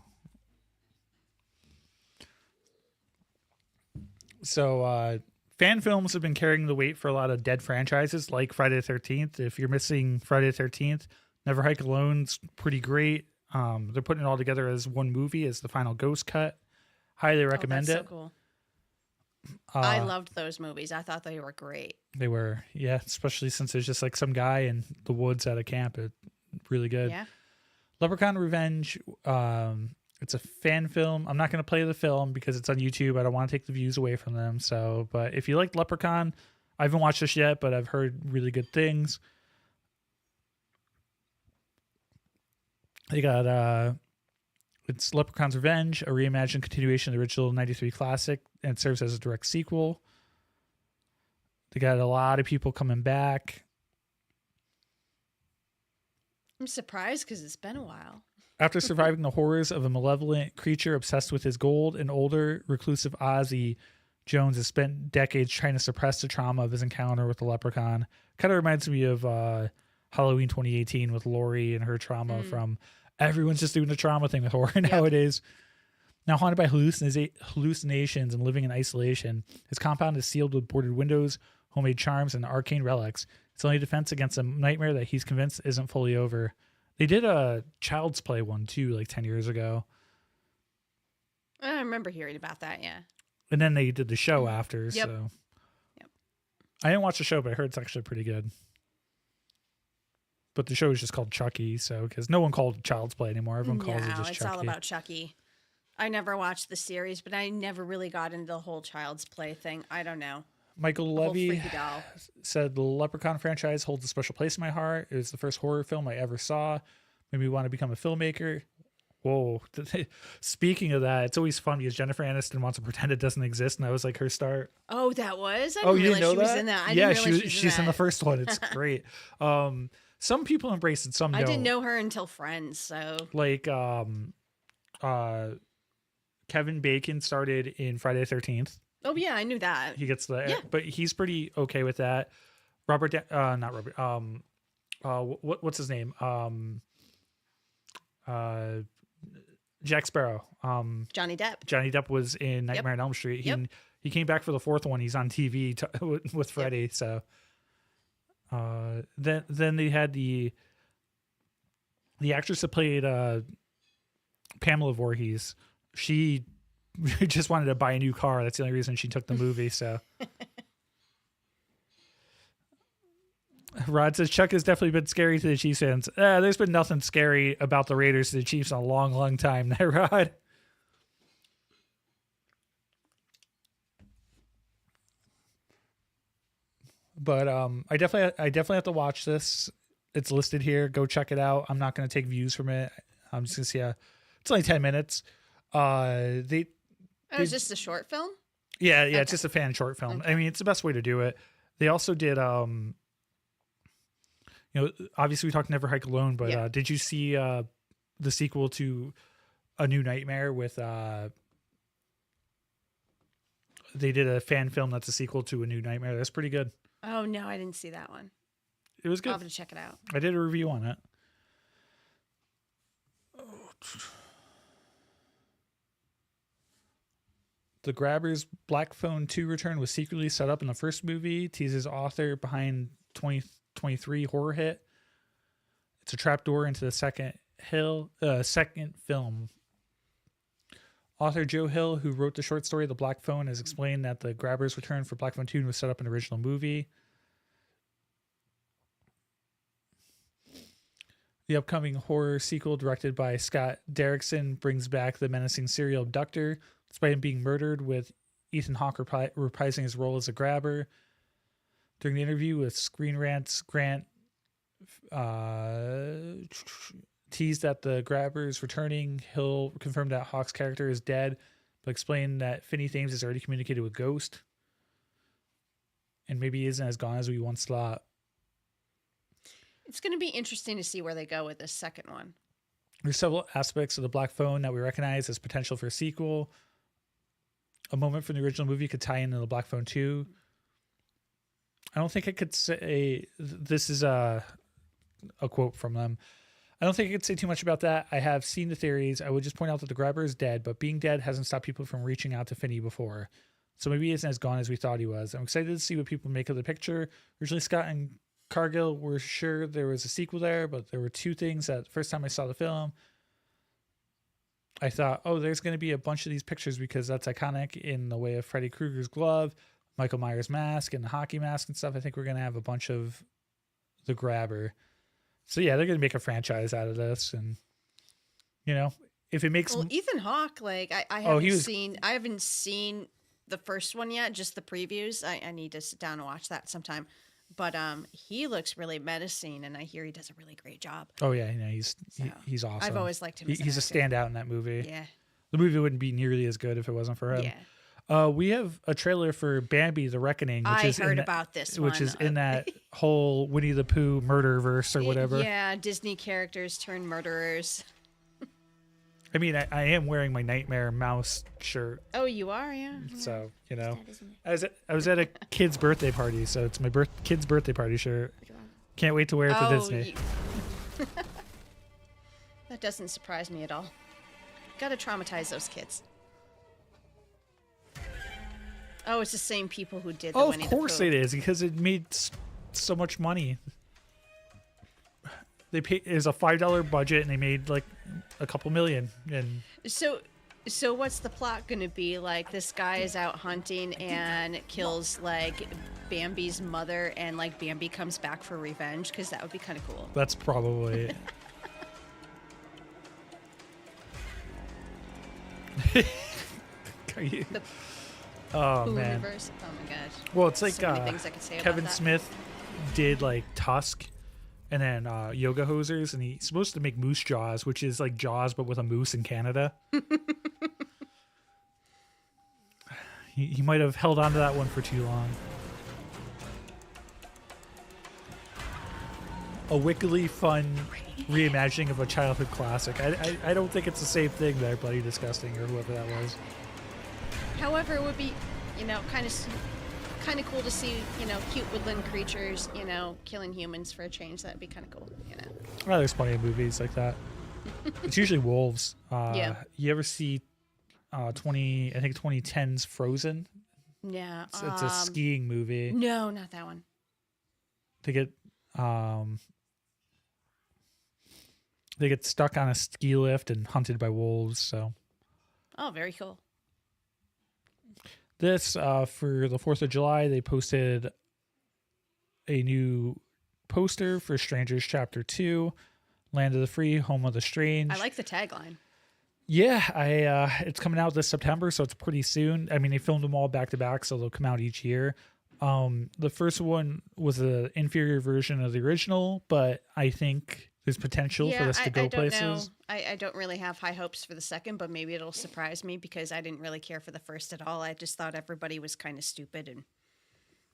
Speaker 1: So, fan films have been carrying the weight for a lot of dead franchises like Friday the 13th. If you're missing Friday the 13th, Never Hike Alone's pretty great. They're putting it all together as one movie as the final Ghost cut. Highly recommend
Speaker 2: that's
Speaker 1: it.
Speaker 2: So cool. I loved those movies. I thought they were great.
Speaker 1: They were, yeah, especially since there's just some guy in the woods at a camp. Really good.
Speaker 2: Yeah.
Speaker 1: Leprechaun Revenge. It's a fan film. I'm not going to play the film because it's on YouTube. I don't want to take the views away from them. So, but if you liked Leprechaun, I haven't watched this yet, but I've heard really good things. They got it's Leprechaun's Revenge, a reimagined continuation of the original '93 classic, and it serves as a direct sequel. They got a lot of people coming back.
Speaker 2: I'm surprised because it's been a while.
Speaker 1: After surviving the horrors of a malevolent creature obsessed with his gold, an older, reclusive Ozzy Jones has spent decades trying to suppress the trauma of his encounter with the leprechaun. Kind of reminds me of Halloween 2018 with Laurie and her trauma from everyone's just doing the trauma thing with horror nowadays. Now haunted by hallucinations and living in isolation, his compound is sealed with boarded windows, homemade charms, and arcane relics. It's only defense against a nightmare that he's convinced isn't fully over. They did a Child's Play one too, like 10 years ago.
Speaker 2: I remember hearing about that, yeah.
Speaker 1: And then they did the show after.
Speaker 2: Yep.
Speaker 1: So
Speaker 2: Yep.
Speaker 1: I didn't watch the show, but I heard it's actually pretty good. But the show is just called Chucky, so because no one called it Child's Play anymore. Everyone calls it just
Speaker 2: it's
Speaker 1: Chucky.
Speaker 2: all about Chucky. I never watched the series, but I never really got into the whole Child's Play thing. I don't know.
Speaker 1: Michael
Speaker 2: The whole
Speaker 1: Levy
Speaker 2: freaky doll.
Speaker 1: said the Leprechaun franchise holds a special place in my heart. It was the first horror film I ever saw. Made me want to become a filmmaker. Whoa. Speaking of that, it's always fun because Jennifer Aniston wants to pretend it doesn't exist, and that was like her start.
Speaker 2: Oh, that was? I
Speaker 1: Oh,
Speaker 2: didn't
Speaker 1: you
Speaker 2: realize
Speaker 1: didn't know
Speaker 2: she was
Speaker 1: that?
Speaker 2: in that. I
Speaker 1: Yeah,
Speaker 2: didn't realize
Speaker 1: she's in the
Speaker 2: that.
Speaker 1: first one. It's great. Some people embrace it, some don't.
Speaker 2: I didn't know her until Friends, so.
Speaker 1: Like Kevin Bacon started in Friday the 13th.
Speaker 2: Oh, yeah, I knew that.
Speaker 1: He gets the
Speaker 2: Yeah.
Speaker 1: but he's pretty okay with that. Not Robert. What's his name? Jack Sparrow.
Speaker 2: Johnny Depp.
Speaker 1: Johnny Depp was in Nightmare on Elm Street. He came back for the fourth one. He's on TV with Freddy. So then they had the actress that played Pamela Voorhees. She just wanted to buy a new car. That's the only reason she took the movie. So Rod says Chuck has definitely been scary to the Chiefs fans. There's been nothing scary about the Raiders to the Chiefs in a long, long time. That Rod. But I definitely have to watch this. It's listed here. Go check it out. I'm not going to take views from it. I'm just going to see it's only 10 minutes.
Speaker 2: It was just a short film?
Speaker 1: Yeah,
Speaker 2: Okay.
Speaker 1: it's just a fan short film.
Speaker 2: Okay.
Speaker 1: I mean, it's the best way to do it. They also did obviously we talked Never Hike Alone, but
Speaker 2: Yeah.
Speaker 1: did you see the sequel to A New Nightmare with they did a fan film that's a sequel to A New Nightmare. That's pretty good.
Speaker 2: Oh, no, I didn't see that one.
Speaker 1: It was
Speaker 2: I'll
Speaker 1: good.
Speaker 2: have to check it out.
Speaker 1: I did a review on it. The Grabbers Black Phone 2 return was secretly set up in the first movie, teases author behind 2023 horror hit. It's a trapdoor into the second film. Author Joe Hill, who wrote the short story The Black Phone, has explained that the Grabbers return for Black Phone 2 was set up in the original movie. The upcoming horror sequel, directed by Scott Derrickson, brings back the menacing serial abductor, despite him being murdered, with Ethan Hawke reprising his role as a grabber. During the interview with Screen Rant's Grant teased that the grabber's returning. Hill confirmed that Hawke's character is dead, but explained that Finney Thames has already communicated with Ghost, and maybe he isn't as gone as we once thought.
Speaker 2: It's going to be interesting to see where they go with this second one.
Speaker 1: There's several aspects of the Black Phone that we recognize as potential for a sequel. A moment from the original movie could tie into the Black Phone 2. I don't think I could say this is a quote from them. I don't think I could say too much about that. I have seen the theories. I would just point out that the grabber is dead, but being dead hasn't stopped people from reaching out to Finney before. So maybe he isn't as gone as we thought he was. I'm excited to see what people make of the picture. Originally, Scott and Cargill were sure there was a sequel there, but there were two things that the first time I saw the film, I thought, oh, there's going to be a bunch of these pictures because that's iconic in the way of Freddy Krueger's glove, Michael Myers' mask, and the hockey mask and stuff. I think we're going to have a bunch of the grabber. So yeah, they're going to make a franchise out of this. And, if it makes...
Speaker 2: Well, Ethan Hawke, like, I haven't seen the first one yet, just the previews. I need to sit down and watch that sometime. But he looks really menacing, and I hear he does a really great job.
Speaker 1: Oh yeah, he's awesome.
Speaker 2: I've always liked him.
Speaker 1: He's a standout in that movie.
Speaker 2: Yeah,
Speaker 1: the movie wouldn't be nearly as good if it wasn't for him.
Speaker 2: Yeah.
Speaker 1: We have a trailer for Bambi: The Reckoning, which
Speaker 2: I heard about this one.
Speaker 1: which is in that whole Winnie the Pooh murder verse or whatever.
Speaker 2: Yeah, Disney characters turn murderers.
Speaker 1: I mean, I am wearing my Nightmare Mouse shirt,
Speaker 2: Oh, you are, yeah.
Speaker 1: so you know,
Speaker 3: That isn't it?
Speaker 1: I was at a kid's birthday party, so it's my kid's birthday party shirt. Can't wait to wear it to Disney.
Speaker 2: That doesn't surprise me at all. Gotta traumatize those kids. Oh, it's the same people who did the
Speaker 1: Oh, of
Speaker 2: Winnie the
Speaker 1: course
Speaker 2: Pooh.
Speaker 1: it is, because it made so much money. They paid, it was a $5 budget, and they made like a couple million. And
Speaker 2: So what's the plot gonna be? Like, this guy is out hunting and kills like Bambi's mother, and like Bambi comes back for revenge, because that would be kind of cool.
Speaker 1: that's probably it. Are you-
Speaker 2: The
Speaker 1: oh
Speaker 2: Pooh
Speaker 1: man.
Speaker 2: universe. Oh my gosh.
Speaker 1: Well, it's like
Speaker 2: So many things I could say about
Speaker 1: Kevin
Speaker 2: that.
Speaker 1: Smith did like Tusk, and then Yoga Hosers, and he's supposed to make Moose Jaws, which is like Jaws but with a moose in Canada. He might have held on to that one for too long. A wickedly fun reimagining of a childhood classic. I don't think it's the same thing there, Bloody Disgusting or whoever that was.
Speaker 2: However, it would be, kind of cool to see, cute woodland creatures, killing humans for a change. That'd be kind of cool,
Speaker 1: Well, there's plenty of movies like that. It's usually wolves.
Speaker 2: Yeah.
Speaker 1: You ever see 2010's Frozen?
Speaker 2: Yeah.
Speaker 1: It's a skiing movie.
Speaker 2: No, not that one.
Speaker 1: They get stuck on a ski lift and hunted by wolves. So
Speaker 2: Oh, very cool.
Speaker 1: this for the 4th of July, they posted a new poster for Strangers Chapter 2, Land of the Free, Home of the Strange.
Speaker 2: I like the tagline.
Speaker 1: Yeah, it's coming out this September, so it's pretty soon. I mean, they filmed them all back to back, so they'll come out each year. The first one was an inferior version of the original, but I think there's potential for this to go
Speaker 2: I don't
Speaker 1: places.
Speaker 2: know. I don't really have high hopes for the second, but maybe it'll surprise me, because I didn't really care for the first at all. I just thought everybody was kind of stupid and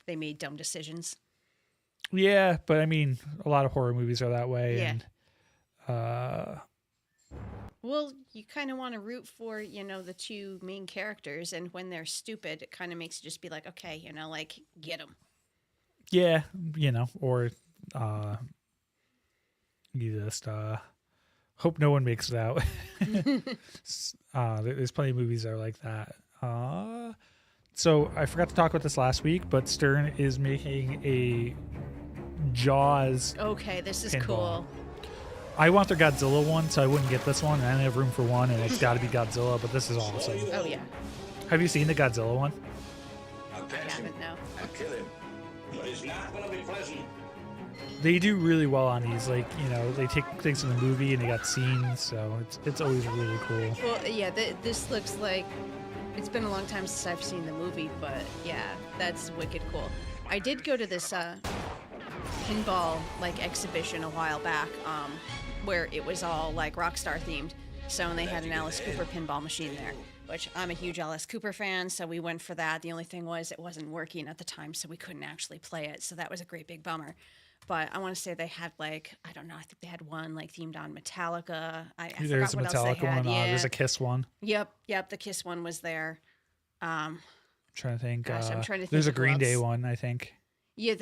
Speaker 2: they made dumb decisions.
Speaker 1: Yeah, but I mean, a lot of horror movies are that way.
Speaker 2: Yeah.
Speaker 1: And
Speaker 2: Well, you kind of want to root for, the two main characters, and when they're stupid, it kind of makes you just be like, okay, get them.
Speaker 1: yeah, or you just hope no one makes it out. There's plenty of movies that are like that. So I forgot to talk about this last week, but Stern is making a Jaws.
Speaker 2: Okay, this is
Speaker 1: Pinball.
Speaker 2: cool.
Speaker 1: I want their Godzilla one, so I wouldn't get this one. And I only have room for one, and it's got to be Godzilla. But this is awesome.
Speaker 2: Oh, yeah.
Speaker 1: Have you seen the Godzilla one?
Speaker 2: I haven't, no.
Speaker 5: and kill him. But it's not going to be pleasant.
Speaker 1: They do really well on these. Like, they take things from the movie and they got scenes, so it's always really cool.
Speaker 2: Well, yeah, this looks like it's been a long time since I've seen the movie, but yeah, that's wicked cool. I did go to this pinball exhibition a while back, where it was all Rockstar themed. So and they had an Alice Cooper pinball machine there, which I'm a huge Alice Cooper fan, so we went for that. The only thing was it wasn't working at the time, so we couldn't actually play it. So that was a great big bummer. But I want to say they had I don't know, I think they had one themed on Metallica. I
Speaker 1: There's
Speaker 2: forgot
Speaker 1: a
Speaker 2: what else
Speaker 1: Metallica
Speaker 2: they had.
Speaker 1: one.
Speaker 2: Yeah.
Speaker 1: There's a Kiss one.
Speaker 2: Yep, the Kiss one was there.
Speaker 1: I'm trying to think.
Speaker 2: Gosh, I'm trying to
Speaker 1: There's a
Speaker 2: think who
Speaker 1: Green Day
Speaker 2: else.
Speaker 1: one, I think.
Speaker 2: Yeah,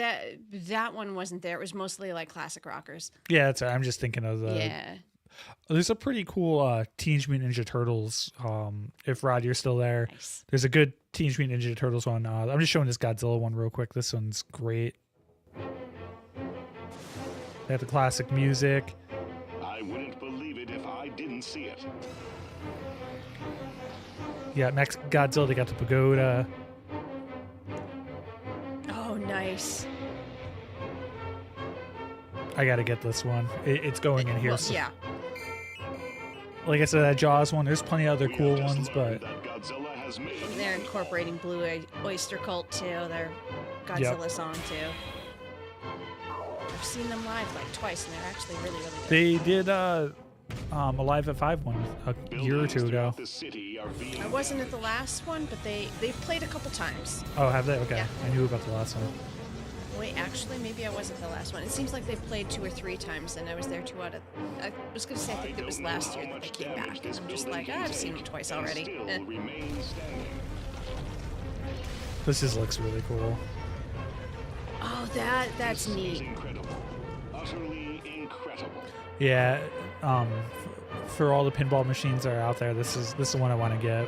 Speaker 2: that one wasn't there. It was mostly classic rockers.
Speaker 1: Yeah, I'm just thinking of the.
Speaker 2: Yeah.
Speaker 1: There's a pretty cool Teenage Mutant Ninja Turtles. If Rod, you're still there,
Speaker 2: Nice.
Speaker 1: there's a good Teenage Mutant Ninja Turtles one. I'm just showing this Godzilla one real quick. This one's great. They have the classic music.
Speaker 5: I wouldn't believe it if I didn't see it.
Speaker 1: Yeah, Max Godzilla. They got the pagoda.
Speaker 2: Oh, nice.
Speaker 1: I gotta get this one. It's going in here.
Speaker 2: Well,
Speaker 1: so-
Speaker 2: yeah.
Speaker 1: Like I said, that Jaws one. There's plenty of other
Speaker 5: We
Speaker 1: cool
Speaker 5: have just
Speaker 1: ones,
Speaker 5: learned
Speaker 1: but
Speaker 5: that Godzilla has made
Speaker 2: And they're incorporating Blue Oyster Cult too. Their Godzilla song too. I've seen them live twice, and they're actually really, really good.
Speaker 1: they did Alive at 5 one a year or two ago.
Speaker 5: throughout the city are being
Speaker 2: I wasn't at the last one, but they've played a couple times.
Speaker 1: Oh, have they? Okay,
Speaker 2: Yeah.
Speaker 1: I knew about the last one.
Speaker 2: Wait, actually, maybe I wasn't the last one. It seems like they played 2 or 3 times, and I was there 2 out of. I was gonna say I think it was last year that they came back. And I'm just like, I've seen them twice already. Eh.
Speaker 1: This just looks really cool.
Speaker 2: Oh, that's neat.
Speaker 5: Incredible. Utterly incredible.
Speaker 1: Yeah, for all the pinball machines that are out there, this is the one I want to get.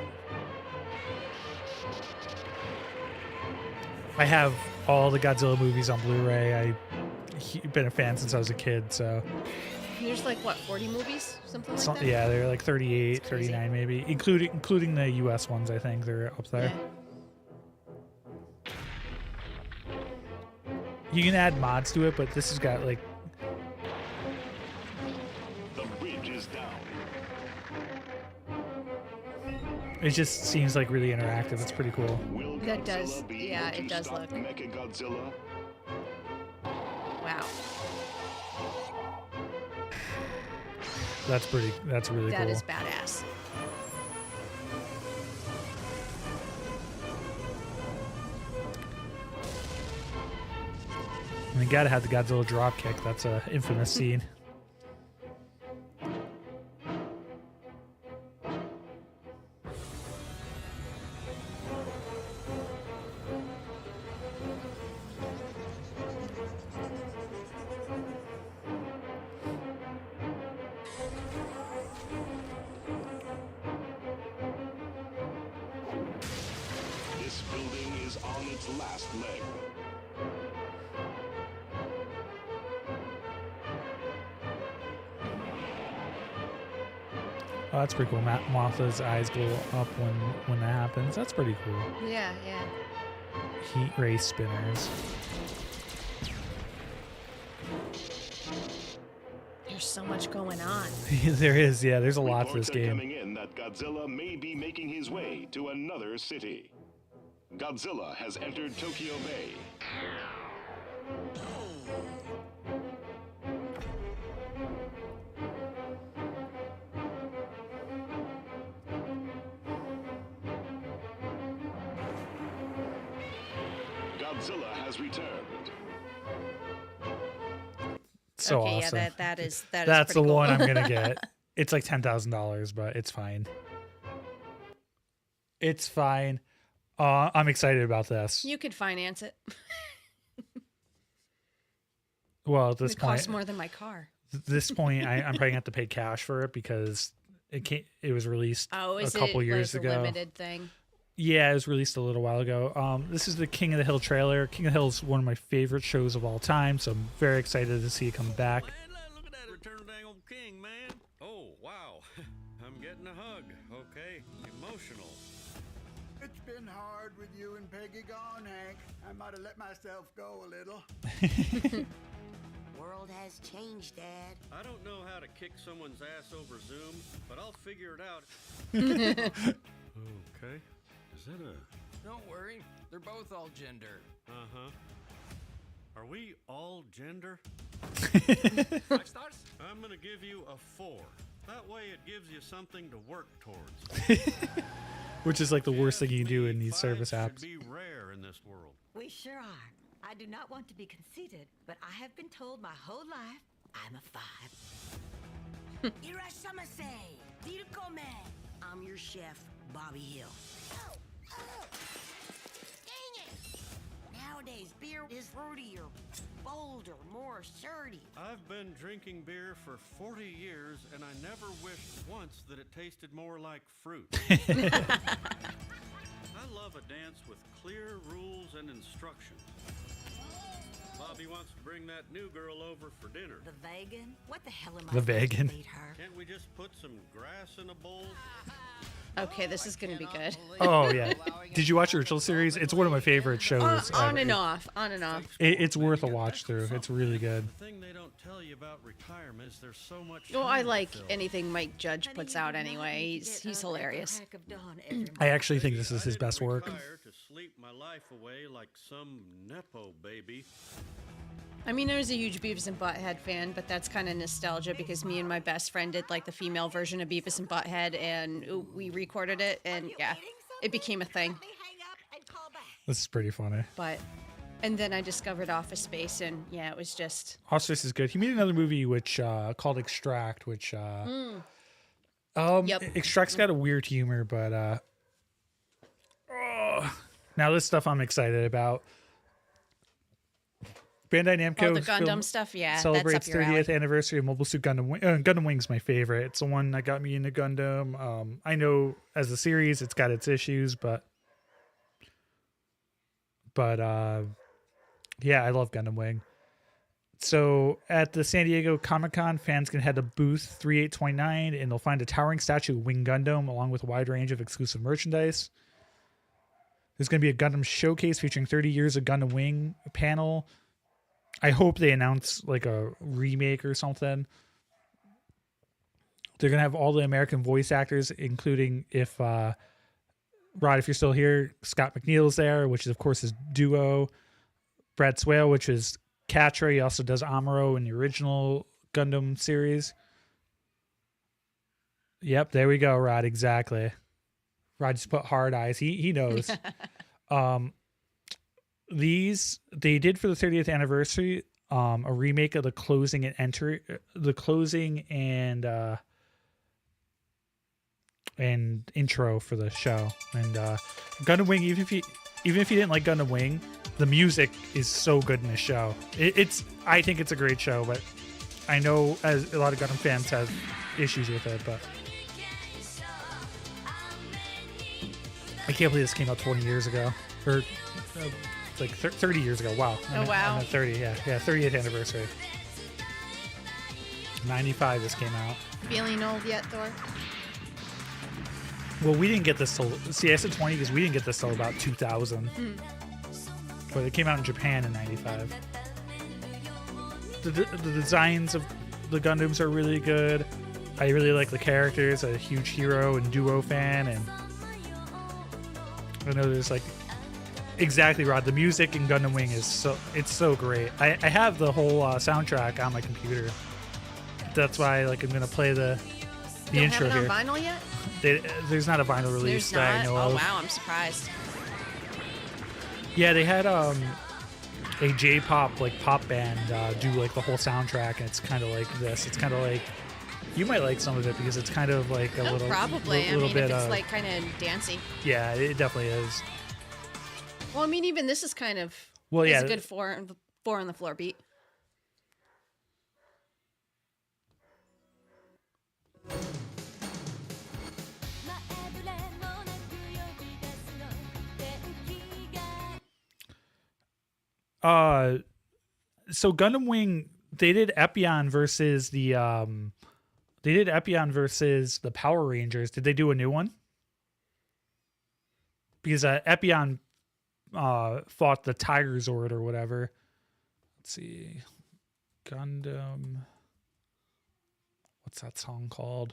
Speaker 1: I have all the Godzilla movies on Blu-ray. I've been a fan since I was a kid, so
Speaker 2: There's like what, 40 movies, something like that.
Speaker 1: yeah, they're like 38,
Speaker 2: That's crazy.
Speaker 1: 39 maybe, including the US ones. I think they're up there.
Speaker 2: Yeah.
Speaker 1: You can add mods to it, but this has got like
Speaker 5: The bridge is down.
Speaker 1: it just seems like really interactive. It's pretty cool.
Speaker 5: Will
Speaker 2: That
Speaker 5: Godzilla
Speaker 2: does-
Speaker 5: be
Speaker 2: yeah,
Speaker 5: able
Speaker 2: it
Speaker 5: to
Speaker 2: does
Speaker 5: stop
Speaker 2: look-
Speaker 5: Mechagodzilla?
Speaker 2: Wow.
Speaker 1: That's really
Speaker 2: That
Speaker 1: cool.
Speaker 2: is badass.
Speaker 1: And you gotta have the Godzilla drop kick. That's a infamous scene.
Speaker 5: This building is on its last leg.
Speaker 1: Oh, that's pretty cool. Mothra's eyes glow up when that happens. That's pretty cool.
Speaker 2: Yeah, yeah.
Speaker 1: Heat ray spinners.
Speaker 2: There's so much going on.
Speaker 1: There is, yeah. There's a lot to
Speaker 5: Reports
Speaker 1: this
Speaker 5: are
Speaker 1: game.
Speaker 5: coming in that Godzilla may be making his way to another city. Godzilla has entered Tokyo Bay. Godzilla has returned.
Speaker 1: So
Speaker 2: okay,
Speaker 1: awesome.
Speaker 2: yeah, that is
Speaker 1: That's the
Speaker 2: pretty cool.
Speaker 1: one I'm gonna get. It's like $10,000, but it's fine. It's fine. I'm excited about this.
Speaker 2: You could finance it.
Speaker 1: Well, at this
Speaker 2: It costs
Speaker 1: point,
Speaker 2: more than my car.
Speaker 1: this point, I'm probably gonna have to pay cash for it because it was released
Speaker 2: Oh, is
Speaker 1: a couple
Speaker 2: it
Speaker 1: years
Speaker 2: like
Speaker 1: ago.
Speaker 2: a limited thing?
Speaker 1: Yeah, it was released a little while ago. This is the King of the Hill trailer. King of the Hill is one of my favorite shows of all time, so I'm very excited to see it come back.
Speaker 6: Man, look at that return dang old king, man. Oh, wow. I'm getting a hug. Okay. Emotional.
Speaker 7: It's been hard with you and Peggy gone, Hank. I might have let myself go a little.
Speaker 3: World has changed, Dad.
Speaker 6: I don't know how to kick someone's ass over Zoom, but I'll figure it out. Okay. Is that a...
Speaker 8: Don't worry, they're both all gender.
Speaker 6: Uh-huh. Are we all gender?
Speaker 8: 5 stars?
Speaker 6: I'm gonna give you a 4. That way it gives you something to work towards.
Speaker 1: Which is like the worst thing you can do in these
Speaker 6: Fives
Speaker 1: service
Speaker 6: should
Speaker 1: apps.
Speaker 6: be rare in this world.
Speaker 9: We sure are. I do not want to be conceited, but I have been told my whole life I'm a 5.
Speaker 3: Irashamase, Dirkome. I'm your chef, Bobby Hill. Dang it! Nowadays, beer is fruitier, bolder, more assertive.
Speaker 6: I've been drinking beer for 40 years, and I never wished once that it tasted more like fruit. I love a dance with clear rules and instructions. Bobby wants to bring that new girl over for dinner.
Speaker 9: The vegan? What the hell am I
Speaker 1: The
Speaker 9: supposed to
Speaker 1: vegan.
Speaker 9: feed her?
Speaker 6: Can't we just put some grass in a bowl?
Speaker 2: Okay, this is going to be good.
Speaker 1: Oh yeah. Did you watch the original series? It's one of my favorite shows.
Speaker 2: On
Speaker 1: ever.
Speaker 2: and off, on and off.
Speaker 1: It's worth a watch through. It's really good.
Speaker 6: The thing they don't tell you about retirement is there's so much.
Speaker 2: Well, I
Speaker 6: time to
Speaker 2: like
Speaker 6: fill.
Speaker 2: anything Mike Judge
Speaker 9: Honey,
Speaker 2: puts
Speaker 9: you
Speaker 2: out
Speaker 9: do not
Speaker 2: anyway.
Speaker 9: need to
Speaker 2: He's
Speaker 9: get up at the
Speaker 2: hilarious.
Speaker 9: crack of dawn every
Speaker 1: I actually think this is his
Speaker 6: I didn't
Speaker 1: best work.
Speaker 6: retire to sleep my life away like some nepo baby.
Speaker 2: I mean, I was a huge Beavis and Butthead fan, but that's kind of nostalgia because me and my best friend did like the female version of Beavis and Butthead, and we recorded it, and yeah, it became a thing.
Speaker 9: Let me hang up and call back.
Speaker 1: This is pretty funny.
Speaker 2: But And then I discovered Office Space, and yeah, it was just
Speaker 1: Office is good. He made another movie which called Extract, which
Speaker 2: Yep.
Speaker 1: Extract's got a weird humor, but now this stuff I'm excited about. Bandai Namco
Speaker 2: the Gundam
Speaker 1: film
Speaker 2: stuff. Yeah,
Speaker 1: celebrates
Speaker 2: that's up your alley.
Speaker 1: 30th anniversary of Mobile Suit Gundam. Gundam Wing's my favorite. It's the one that got me into Gundam. I know as a series, it's got its issues, but yeah, I love Gundam Wing. So at the San Diego Comic-Con, fans can head to booth 3829 and they'll find a towering statue of Wing Gundam along with a wide range of exclusive merchandise. There's going to be a Gundam showcase featuring 30 years of Gundam Wing panel. I hope they announce like a remake or something. They're going to have all the American voice actors, including Rod, if you're still here, Scott McNeil's there, which is, of course, his duo. Brad Swale, which is Catra. He also does Amuro in the original Gundam series. Yep, there we go, Rod. Exactly. Rod just put hard eyes. He knows. They did for the 30th anniversary a remake of the closing and intro for the show. And Gundam Wing, even if you didn't like Gundam Wing, the music is so good in the show. I think it's a great show, but I know as a lot of Gundam fans have issues with it, but I can't believe this came out 20 years ago. Or it's like 30 years ago. Wow.
Speaker 2: Oh, wow.
Speaker 1: 30, yeah. Yeah, 30th anniversary. 95 this came out.
Speaker 2: Feeling old yet, Thor?
Speaker 1: Well, we didn't get this till... See, I said 20 because we didn't get this till about 2000. But it came out in Japan in 95. The designs of the Gundams are really good. I really like the characters. I'm a huge Hero and Duo fan. And I know there's like... Exactly, Rod. The music in Gundam Wing is so great. I have the whole soundtrack on my computer. That's why I'm going to play the intro
Speaker 2: have it
Speaker 1: here.
Speaker 2: on vinyl yet?
Speaker 1: There's not a vinyl release
Speaker 2: There's
Speaker 1: that
Speaker 2: not.
Speaker 1: I know of.
Speaker 2: Oh wow, I'm surprised.
Speaker 1: Yeah, they had a J-pop pop band do like the whole soundtrack, and it's kind of like this. It's kind of like you might like some of it because it's kind of like a little
Speaker 2: probably.
Speaker 1: little
Speaker 2: I mean,
Speaker 1: bit
Speaker 2: if it's like kind of dancey.
Speaker 1: Yeah, it definitely is.
Speaker 2: Well, I mean, even this is kind of
Speaker 1: yeah,
Speaker 2: a good four on the floor beat.
Speaker 1: So Gundam Wing, they did Epion versus the Power Rangers. Did they do a new one? Because Epion fought the Tiger Zord or whatever. Let's see. Gundam. What's that song called?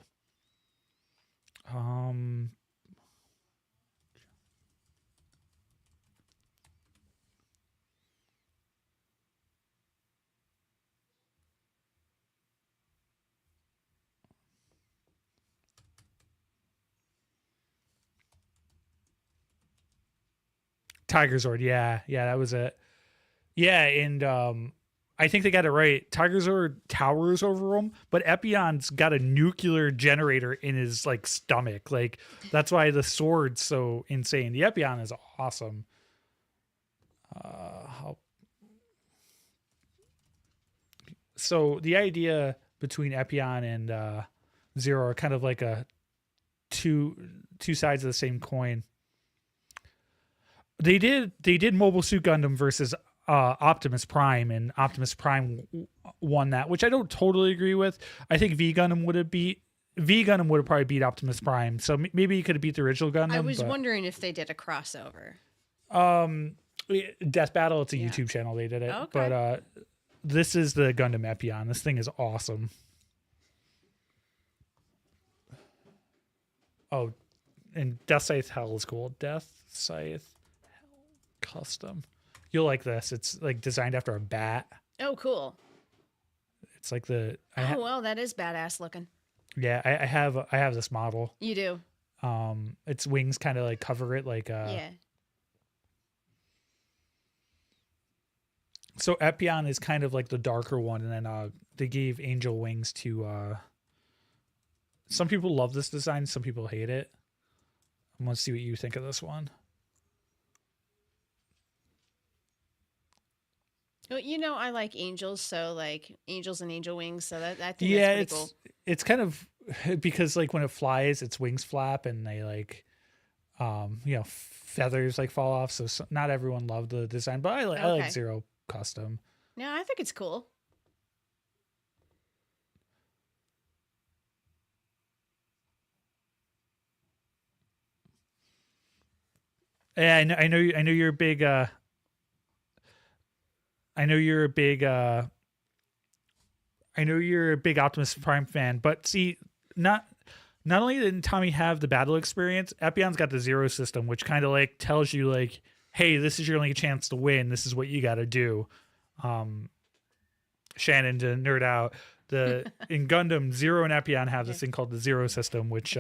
Speaker 1: Tiger Zord, yeah, that was it. Yeah, and I think they got it right. Tiger Zord towers over him, but Epion's got a nuclear generator in his stomach. That's why the sword's so insane. The Epion is awesome. So the idea between Epion and Zero are kind of like a two sides of the same coin. They did Mobile Suit Gundam versus Optimus Prime, and Optimus Prime won that, which I don't totally agree with. I think V Gundam would have probably beat Optimus Prime, so maybe he could have beat the original Gundam.
Speaker 2: I was wondering if they did a crossover.
Speaker 1: Death Battle, it's a YouTube channel, they did it.
Speaker 2: Okay.
Speaker 1: But this is the Gundam Epion. This thing is awesome. Oh, and Death Scythe Hell is cool. Death Scythe Custom. You'll like this. It's designed after a bat.
Speaker 2: Oh, cool.
Speaker 1: It's like
Speaker 2: well, that is badass looking.
Speaker 1: Yeah, I have this model.
Speaker 2: You do.
Speaker 1: Its wings kind of cover it
Speaker 2: yeah.
Speaker 1: So Epion is kind of like the darker one, and then they gave angel wings to. Some people love this design, some people hate it. I want to see what you think of this one.
Speaker 2: Well, I like angels, so like angels and angel wings. So that I think
Speaker 1: Yeah,
Speaker 2: that's pretty cool.
Speaker 1: it's kind of because like when it flies, its wings flap and they like, feathers like fall off. So not everyone loved the design, but I like
Speaker 2: Okay.
Speaker 1: Zero Custom.
Speaker 2: No, I think it's cool.
Speaker 1: Yeah, I know you're a big. I know you're a big. I know you're a big Optimus Prime fan, but see, not only didn't Tommy have the battle experience, Epion's got the Zero system, which kind of like tells you like, hey, this is your only chance to win. This is what you got to do. Shannon, to nerd out, in Gundam, Zero and Epion have this thing called the Zero system, which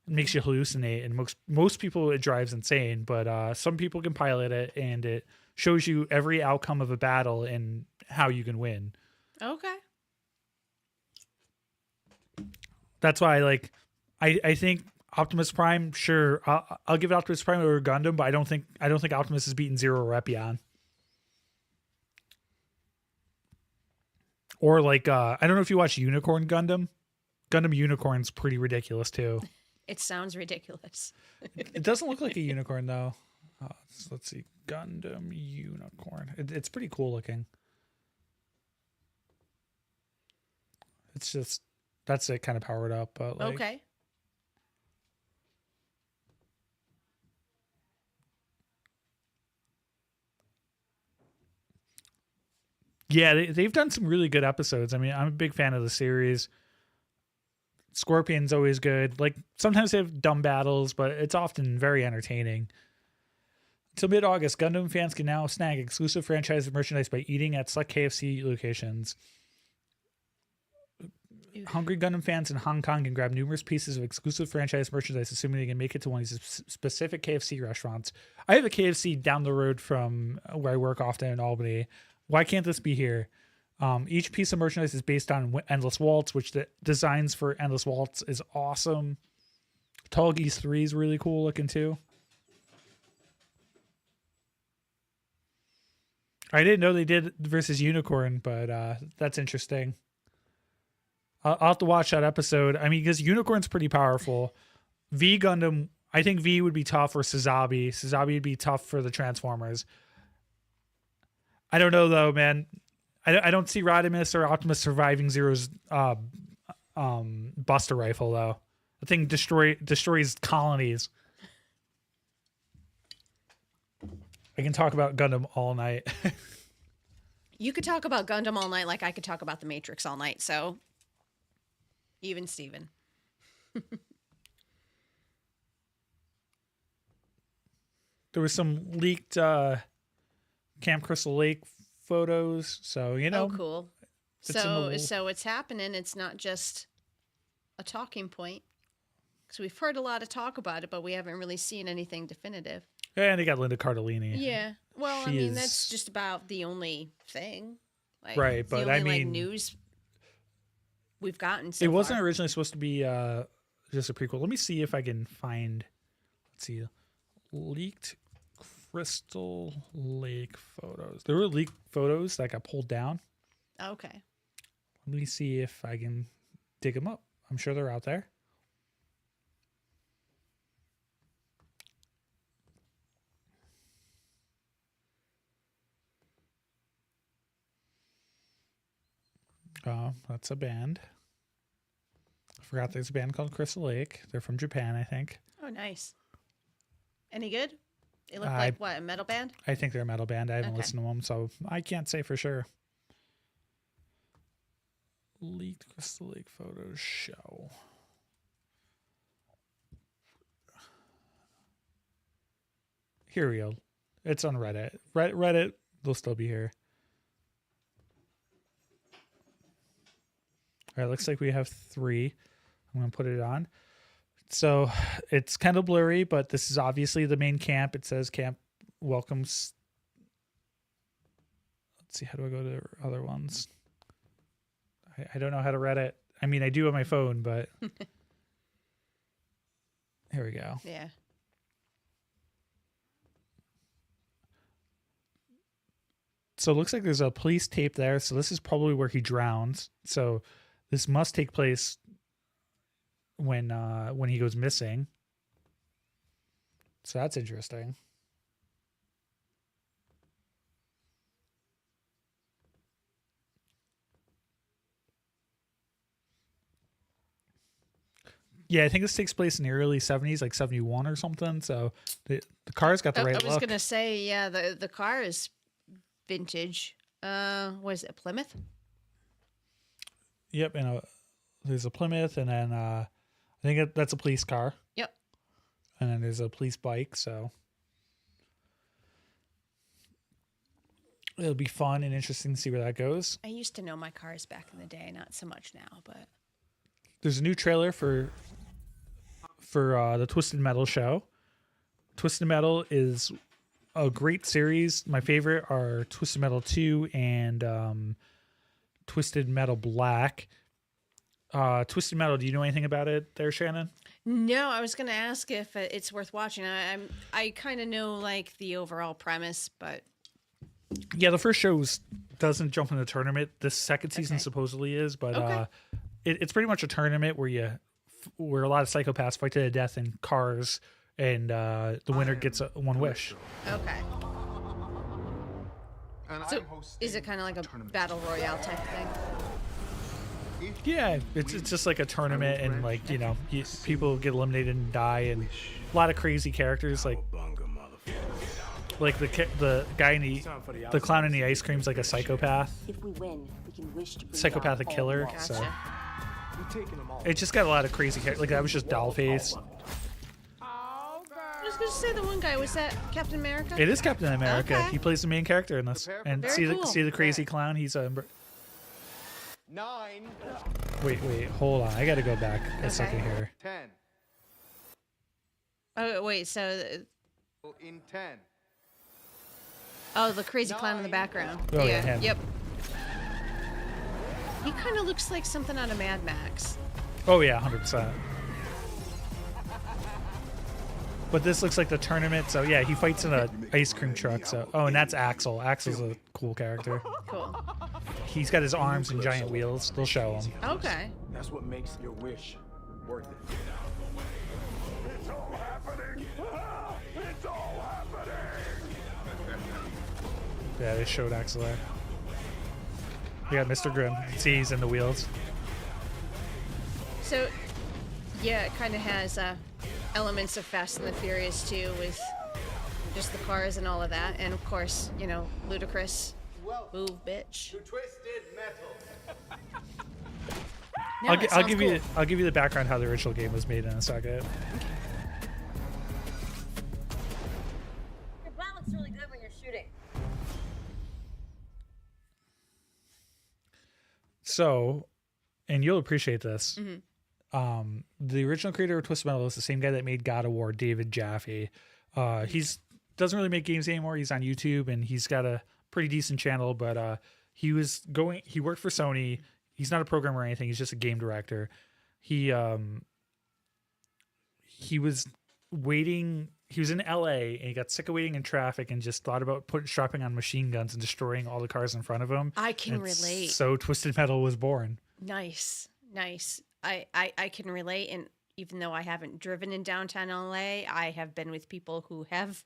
Speaker 1: makes you hallucinate, and most people it drives insane, but some people can pilot it, and it shows you every outcome of a battle and how you can win.
Speaker 2: Okay.
Speaker 1: That's why I think Optimus Prime, sure, I'll give it Optimus Prime over Gundam, but I don't think Optimus is beating Zero or Epion. Or like I don't know if you watch Unicorn Gundam. Gundam Unicorn's pretty ridiculous too.
Speaker 2: It sounds ridiculous.
Speaker 1: It doesn't look like a unicorn though. Let's see, Gundam Unicorn. It's pretty cool looking. It's just that's it, kind of powered up, but like,
Speaker 2: Okay.
Speaker 1: yeah, they've done some really good episodes. I mean, I'm a big fan of the series. Scorpion's always good. Like sometimes they have dumb battles, but it's often very entertaining. Until mid-August, Gundam fans can now snag exclusive franchise merchandise by eating at select KFC locations. Hungry Gundam fans in Hong Kong can grab numerous pieces of exclusive franchise merchandise, assuming they can make it to one of these specific KFC restaurants. I have a KFC down the road from where I work often in Albany. Why can't this be here? Each piece of merchandise is based on Endless Waltz, which the designs for Endless Waltz is awesome. Tall Geese 3 is really cool looking too. I didn't know they did versus Unicorn, but that's interesting. I'll have to watch that episode. I mean, because Unicorn's pretty powerful. V Gundam, I think V would be tough for Sazabi. Sazabi would be tough for the Transformers. I don't know though, man. I don't see Rodimus or Optimus surviving Zero's Buster Rifle though. The thing destroys colonies. I can talk about Gundam all night.
Speaker 2: You could talk about Gundam all night like I could talk about the Matrix all night. So, even Steven.
Speaker 1: There was some leaked Camp Crystal Lake photos, so
Speaker 2: Oh, cool.
Speaker 1: it's in the-
Speaker 2: So it's happening. It's not just a talking point. Because we've heard a lot of talk about it, but we haven't really seen anything definitive.
Speaker 1: and they got Linda Cardellini.
Speaker 2: Yeah. Well, I
Speaker 1: She
Speaker 2: mean, that's
Speaker 1: is-
Speaker 2: just about the only thing. Like,
Speaker 1: Right,
Speaker 2: it's
Speaker 1: but
Speaker 2: the
Speaker 1: I
Speaker 2: only,
Speaker 1: mean-
Speaker 2: news we've gotten so
Speaker 1: It wasn't
Speaker 2: far.
Speaker 1: originally supposed to be just a prequel. Let me see if I can find. Let's see, leaked Crystal Lake photos. There were leaked photos that got pulled down.
Speaker 2: Okay.
Speaker 1: Let me see if I can dig them up. I'm sure they're out there. That's a band. I forgot there's a band called Crystal Lake. They're from Japan, I think.
Speaker 2: Oh, nice. Any good? They look
Speaker 1: I-
Speaker 2: like what, a metal band?
Speaker 1: I think they're a metal band. I haven't
Speaker 2: Okay.
Speaker 1: listened to them, so I can't say for sure. Leaked Crystal Lake photos show. Here we go. It's on Reddit. Reddit, they'll still be here. All right, looks like we have 3. I'm going to put it on. So it's kind of blurry, but this is obviously the main camp. It says camp welcomes Let's see, how do I go to other ones? I don't know how to Reddit. I mean, I do on my phone, but here we go.
Speaker 2: Yeah.
Speaker 1: So it looks like there's a police tape there. So this is probably where he drowns. So this must take place when he goes missing. So that's interesting. Yeah, I think this takes place in the early 70s, like 71 or something. So the car's got the right
Speaker 2: I was
Speaker 1: look.
Speaker 2: gonna say, yeah, the car is vintage. Was it Plymouth?
Speaker 1: Yep, and there's a Plymouth, and then I think that's a police car.
Speaker 2: Yep.
Speaker 1: And then there's a police bike, so it'll be fun and interesting to see where that goes.
Speaker 2: I used to know my cars back in the day, not so much now, but
Speaker 1: There's a new trailer for the Twisted Metal show. Twisted Metal is a great series. My favorite are Twisted Metal 2 and Twisted Metal Black. Twisted Metal, do you know anything about it there, Shannon?
Speaker 2: no, I was gonna ask if it's worth watching. I kind of know like the overall premise, but
Speaker 1: Yeah, the first show doesn't jump in the tournament. The second season
Speaker 2: Okay.
Speaker 1: supposedly is, but
Speaker 2: Okay.
Speaker 1: it's pretty much a tournament where a lot of psychopaths fight to the death in cars, and the winner gets one wish.
Speaker 2: okay. So is it kind of like a battle royale type thing?
Speaker 1: Yeah, it's just like a tournament, and like people get eliminated and die, and a lot of crazy characters like the guy in the clown in the ice cream's like a psychopath,
Speaker 3: If we win, we can wish to bring
Speaker 1: psychopathic
Speaker 3: down all
Speaker 1: killer.
Speaker 3: the
Speaker 1: So
Speaker 2: Gotcha.
Speaker 1: it just got a lot of crazy characters. Like that was just Dollface.
Speaker 2: I was gonna say the one guy was that Captain America.
Speaker 1: It is Captain America.
Speaker 2: Okay.
Speaker 1: He plays the main character in this. And
Speaker 2: Very
Speaker 1: see
Speaker 2: cool.
Speaker 1: the crazy clown. He's a
Speaker 4: 9,
Speaker 1: wait, hold on. I got to go back a second here.
Speaker 4: 10.
Speaker 2: Oh wait, so
Speaker 4: In 10.
Speaker 2: the crazy clown in the background.
Speaker 1: Oh, yeah, him.
Speaker 2: Yep. He kind of looks like something out of Mad Max.
Speaker 1: Oh yeah, 100%. But this looks like the tournament. So yeah, he fights in a ice cream truck. So and that's Axel. Axel's a cool character.
Speaker 2: Cool.
Speaker 1: He's got his arms and giant wheels. They'll show him.
Speaker 2: Okay.
Speaker 8: That's what makes your wish worth it.
Speaker 1: Yeah, they showed Axel there. We got Mr. Grimm. See, he's in the wheels.
Speaker 2: So, yeah, it kind of has elements of Fast and the Furious too, with just the cars and all of that, and of course, Ludacris. Move, bitch.
Speaker 4: Twisted Metal.
Speaker 2: No, it sounds cool.
Speaker 1: I'll give you the background how the original game was made in a second.
Speaker 3: Your plan looks really good when you're shooting.
Speaker 1: So, and you'll appreciate this.
Speaker 2: Mm-hmm.
Speaker 1: The original creator of Twisted Metal is the same guy that made God of War, David Jaffe. He's doesn't really make games anymore. He's on YouTube and he's got a pretty decent channel, but he worked for Sony. He's not a programmer or anything. He's just a game director. He was waiting. He was in LA and he got sick of waiting in traffic and just thought about strapping on machine guns and destroying all the cars in front of him.
Speaker 2: I can
Speaker 1: And
Speaker 2: relate.
Speaker 1: So Twisted Metal was born.
Speaker 2: Nice. I can relate, and even though I haven't driven in downtown LA, I have been with people who have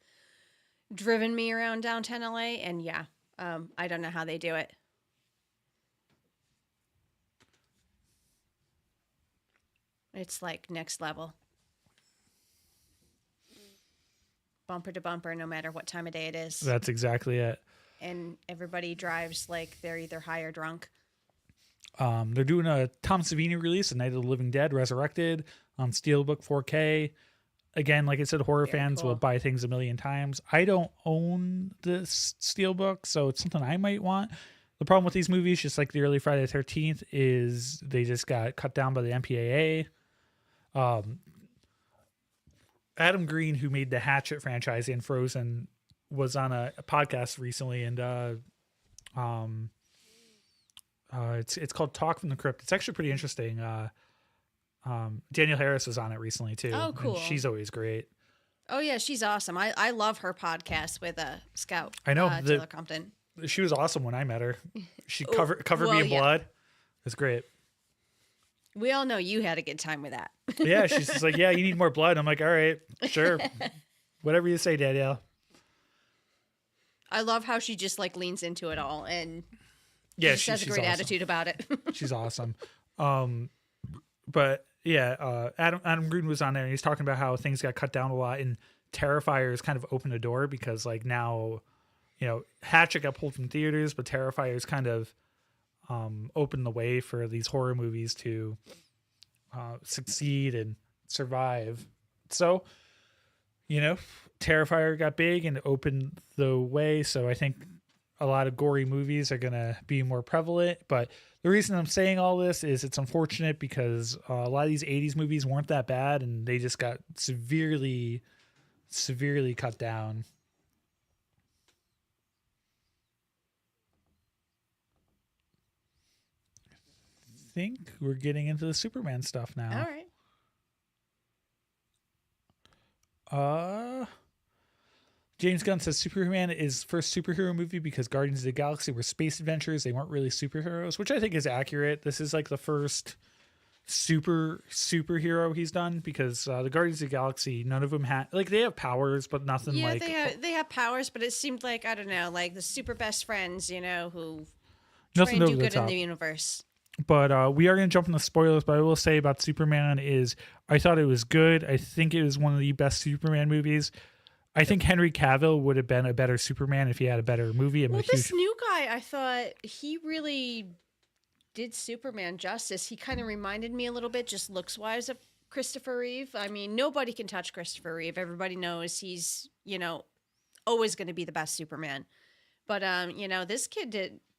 Speaker 2: driven me around downtown LA, and yeah, I don't know how they do it. It's like next level. Bumper to bumper, no matter what time of day it is.
Speaker 1: That's exactly it.
Speaker 2: And everybody drives like they're either high or drunk.
Speaker 1: They're doing a Tom Savini release, A Night of the Living Dead Resurrected on Steelbook 4K. Again, like I said, horror
Speaker 2: Very
Speaker 1: fans
Speaker 2: cool.
Speaker 1: will buy things a million times. I don't own this Steelbook, so it's something I might want. The problem with these movies, just like the early Friday the 13th, is they just got cut down by the MPAA. Adam Green, who made the Hatchet franchise and Frozen, was on a podcast recently, and It's called Talk from the Crypt. It's actually pretty interesting. Danielle Harris was on it recently too.
Speaker 2: Oh, cool.
Speaker 1: And she's always great.
Speaker 2: Oh yeah, she's awesome. I love her podcast with Scout.
Speaker 1: I know,
Speaker 2: Taylor Compton.
Speaker 1: She was awesome when I met her. She
Speaker 2: Oh,
Speaker 1: covered me in blood. It's great.
Speaker 2: We all know you had a good time with that.
Speaker 1: Yeah, she's just like, yeah, you need more blood. I'm like, all right, sure, whatever you say, Danielle.
Speaker 2: I love how she just like leans into it all and
Speaker 1: Yeah,
Speaker 2: she has a great
Speaker 1: awesome.
Speaker 2: attitude about it.
Speaker 1: She's awesome. But yeah, Adam Green was on there and he's talking about how things got cut down a lot and Terrifiers kind of opened the door because like now, you know, Hatchet got pulled from theaters, but Terrifiers kind of opened the way for these horror movies to succeed and survive. So, you know, Terrifier got big and opened the way. So I think a lot of gory movies are going to be more prevalent. But the reason I'm saying all this is it's unfortunate because a lot of these 80s movies weren't that bad and they just got severely cut down. I think we're getting into the Superman stuff now.
Speaker 2: All right.
Speaker 1: James Gunn says Superman is first superhero movie because Guardians of the Galaxy were space adventures. They weren't really superheroes, which I think is accurate. This is like the first superhero he's done because the Guardians of the Galaxy, none of them had like they have powers, but nothing
Speaker 2: Yeah,
Speaker 1: like
Speaker 2: they have powers, but it seemed like I don't know, like the super best friends, you know, who
Speaker 1: nothing
Speaker 2: try and
Speaker 1: over
Speaker 2: do
Speaker 1: the
Speaker 2: good in
Speaker 1: top.
Speaker 2: the universe.
Speaker 1: But we are going to jump into spoilers. But I will say about Superman is I thought it was good. I think it was one of the best Superman movies. I think Henry Cavill would have been a better Superman if he had a better movie.
Speaker 2: Well, this new guy, I thought he really did Superman justice. He kind of reminded me a little bit, just looks wise, of Christopher Reeve. I mean, nobody can touch Christopher Reeve. Everybody knows he's, you know, always going to be the best Superman. But you know, this kid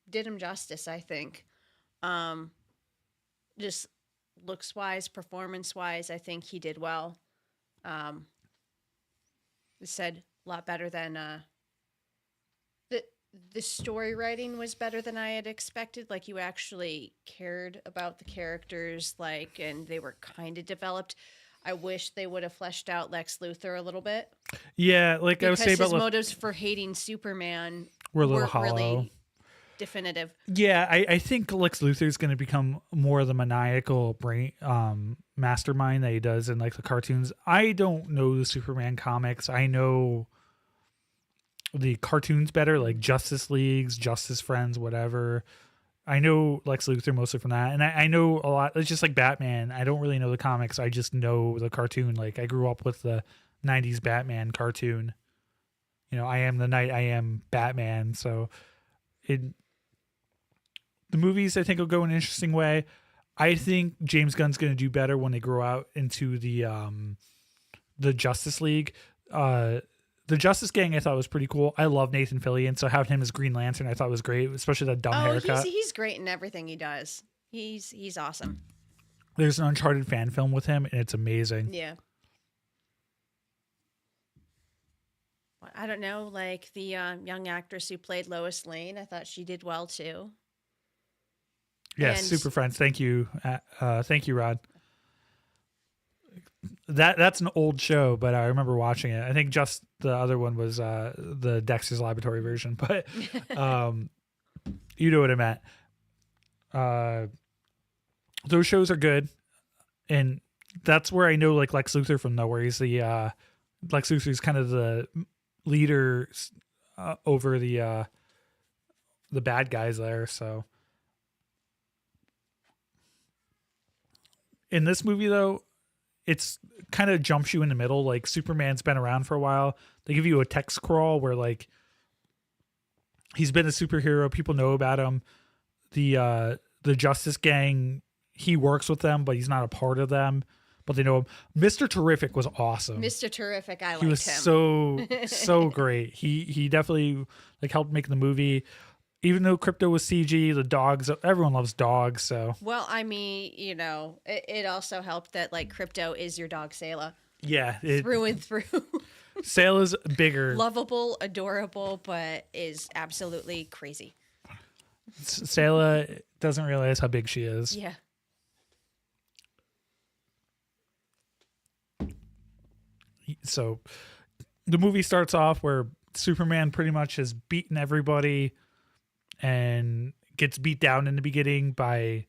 Speaker 2: did him justice, I think. Just looks wise, performance wise, I think he did well. Said a lot better than the story writing was better than I had expected. Like you actually cared about the characters, like, and they were kind of developed. I wish they would have fleshed out Lex Luthor a little bit.
Speaker 1: Yeah, like I was saying about
Speaker 2: his motives for hating Superman
Speaker 1: were a little
Speaker 2: weren't
Speaker 1: hollow.
Speaker 2: really definitive.
Speaker 1: Yeah, I think Lex Luthor is going to become more of the maniacal brain mastermind that he does in like the cartoons. I don't know the Superman comics. I know the cartoons better, like Justice Leagues, Justice Friends, whatever. I know Lex Luthor mostly from that, and I know a lot. It's just like Batman. I don't really know the comics. I just know the cartoon. Like I grew up with the '90s Batman cartoon. You know, I am the knight. I am Batman. So the movies I think will go an interesting way. I think James Gunn's going to do better when they grow out into the Justice League. The Justice Gang I thought was pretty cool. I love Nathan Fillion, so having him as Green Lantern I thought was great, especially that dumb haircut.
Speaker 2: He's great in everything he does. He's awesome.
Speaker 1: There's an Uncharted fan film with him, and it's amazing.
Speaker 2: Yeah. I don't know, like the young actress who played Lois Lane. I thought she did well too.
Speaker 1: Yes,
Speaker 2: And-
Speaker 1: Super Friends. Thank you, Rod. That's an old show, but I remember watching it. I think just the other one was the Dexter's Laboratory version, but you know what I meant. Those shows are good, and that's where I know like Lex Luthor from though, where he's the Lex Luthor's kind of the leader over the bad guys there. So in this movie though, it's kind of jumps you in the middle. Like Superman's been around for a while. They give you a text crawl where like he's been a superhero. People know about him. The Justice Gang, he works with them, but he's not a part of them. But they know him. Mr. Terrific was awesome.
Speaker 2: Mr. Terrific, I liked
Speaker 1: He was
Speaker 2: him.
Speaker 1: so great. He definitely like helped make the movie. Even though Crypto was CG, the dogs, everyone loves dogs. So
Speaker 2: Well, I mean, you know, it also helped that like Crypto is your dog Sayla
Speaker 1: yeah,
Speaker 2: through and through.
Speaker 1: Sayla's bigger.
Speaker 2: Lovable, adorable, but is absolutely crazy.
Speaker 1: Sayla doesn't realize how big she is.
Speaker 2: Yeah.
Speaker 1: So the movie starts off where Superman pretty much has beaten everybody and gets beat down in the beginning by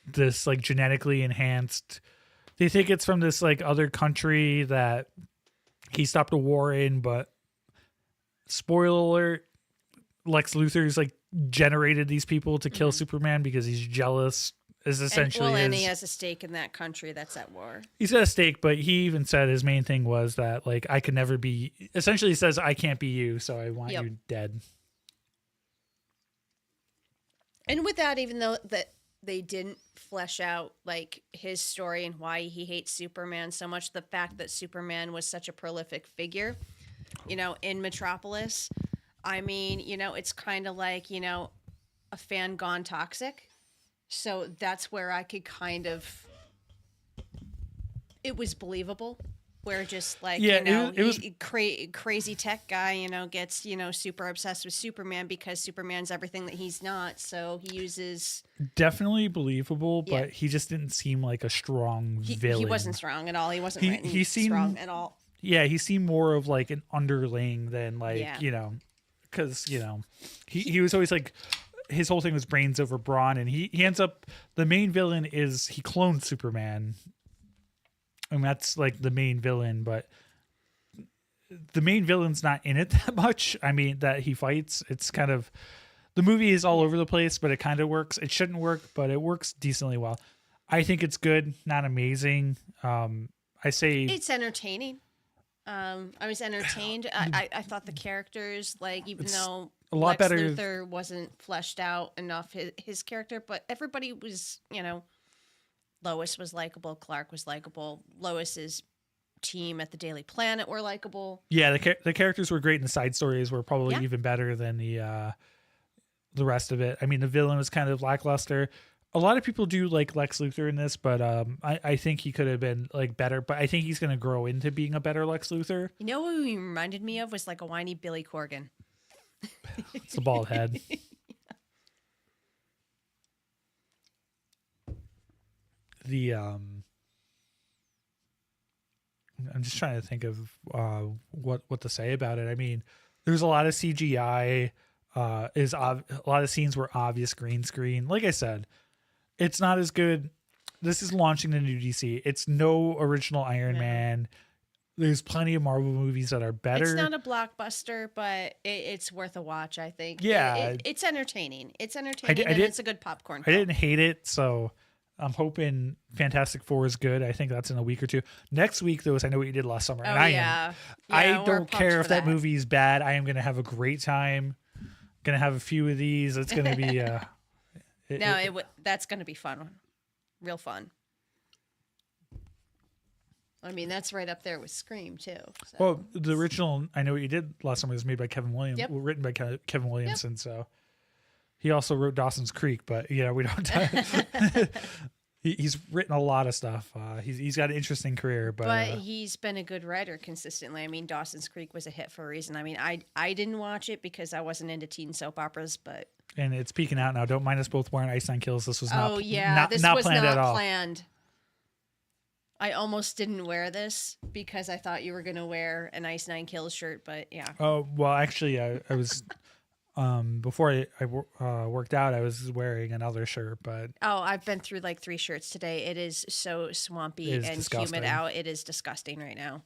Speaker 1: this like genetically enhanced. They think it's from this like other country that he stopped a war in, but spoiler alert, Lex Luthor's like generated these people to kill Superman because he's jealous. Is essentially
Speaker 2: and he has a stake in that country that's at war.
Speaker 1: He's got a stake, but he even said his main thing was that like I could never be. Essentially, he says I can't be you, so I want you dead.
Speaker 2: And with that, even though that they didn't flesh out like his story and why he hates Superman so much, the fact that Superman was such a prolific figure, you know, in Metropolis. I mean, you know, it's kind of like, you know, a fan gone toxic. So that's where I could kind of, it was believable. Where just like,
Speaker 1: yeah,
Speaker 2: you know,
Speaker 1: it was
Speaker 2: crazy tech guy, you know, gets, you know, super obsessed with Superman because Superman's everything that he's not. So he uses.
Speaker 1: Definitely believable, but he just didn't seem like a strong villain.
Speaker 2: He wasn't strong at all. He wasn't
Speaker 1: he seemed
Speaker 2: strong at all.
Speaker 1: Yeah, he seemed more of like an underling than like, you know, because, you know, he was always like, his whole thing was brains over brawn, and he ends up, the main villain is he cloned Superman. And that's like the main villain, but the main villain's not in it that much. I mean, that he fights. It's kind of, the movie is all over the place, but it kind of works. It shouldn't work, but it works decently well. I think it's good, not amazing. I say
Speaker 2: it's entertaining. I was entertained. I thought the characters, like, even though
Speaker 1: a lot
Speaker 2: Lex
Speaker 1: better.
Speaker 2: Luthor wasn't fleshed out enough, his character, but everybody was, you know, Lois was likable. Clark was likable. Lois's team at the Daily Planet were likable.
Speaker 1: Yeah, the characters were great, and the side stories were probably even better than the rest of it. I mean, the villain was kind of lackluster. A lot of people do like Lex Luthor in this, but I think he could have been like better. But I think he's going to grow into being a better Lex Luthor.
Speaker 2: You know what he reminded me of was like a whiny Billy Corgan.
Speaker 1: It's the bald head. I'm just trying to think of what to say about it. I mean, there's a lot of CGI. A lot of scenes were obvious green screen. Like I said, it's not as good. This is launching the new DC. It's no original Iron Man. There's plenty of Marvel movies that are better.
Speaker 2: It's not a blockbuster, but it's worth a watch, I think.
Speaker 1: Yeah.
Speaker 2: It's entertaining. It's entertaining, and it's a good popcorn film.
Speaker 1: I didn't hate it, so I'm hoping Fantastic Four is good. I think that's in a week or two. Next week, though, is I Know What You Did Last Summer.
Speaker 2: Oh,
Speaker 1: and I don't care if that movie is bad. I am going to have a great time. Going to have a few of these. It's going to be...
Speaker 2: that's going to be fun. Real fun. I mean, that's right up there with Scream, too. So.
Speaker 1: Well, the original I Know What You Did Last Summer was made by Kevin Williams, written by Kevin Williamson, so he also wrote Dawson's Creek, but we don't. He's written a lot of stuff. He's got an interesting career, but
Speaker 2: he's been a good writer consistently. I mean, Dawson's Creek was a hit for a reason. I mean, I didn't watch it because I wasn't into teen soap operas, but
Speaker 1: and it's peeking out now. Don't mind us both wearing Ice Nine Kills. This was not.
Speaker 2: This
Speaker 1: not
Speaker 2: was
Speaker 1: planned
Speaker 2: not
Speaker 1: at all.
Speaker 2: Planned. I almost didn't wear this because I thought you were going to wear an Ice Nine Kills shirt, but yeah.
Speaker 1: Oh, well, actually, I was, before I worked out, I was wearing another shirt, but.
Speaker 2: Oh, I've been through like 3 shirts today. It is so swampy and
Speaker 1: disgusting.
Speaker 2: humid out. It is disgusting right now.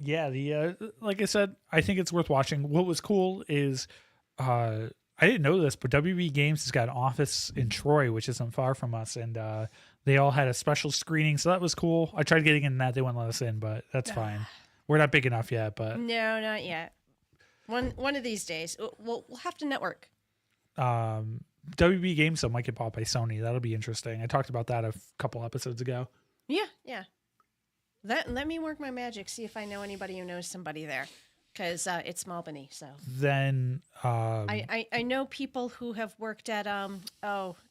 Speaker 1: Yeah, like I said, I think it's worth watching. What was cool is, I didn't know this, but WB Games has got an office in Troy, which isn't far from us, and they all had a special screening, so that was cool. I tried getting in that; they wouldn't let us in, but that's fine. We're not big enough yet, but
Speaker 2: no, not yet. One of these days, we'll have to network.
Speaker 1: WB Games might get bought by Sony. That'll be interesting. I talked about that a couple episodes ago.
Speaker 2: Yeah. Let me work my magic. See if I know anybody who knows somebody there. Because it's Albany, so.
Speaker 1: Then
Speaker 2: I know people who have worked at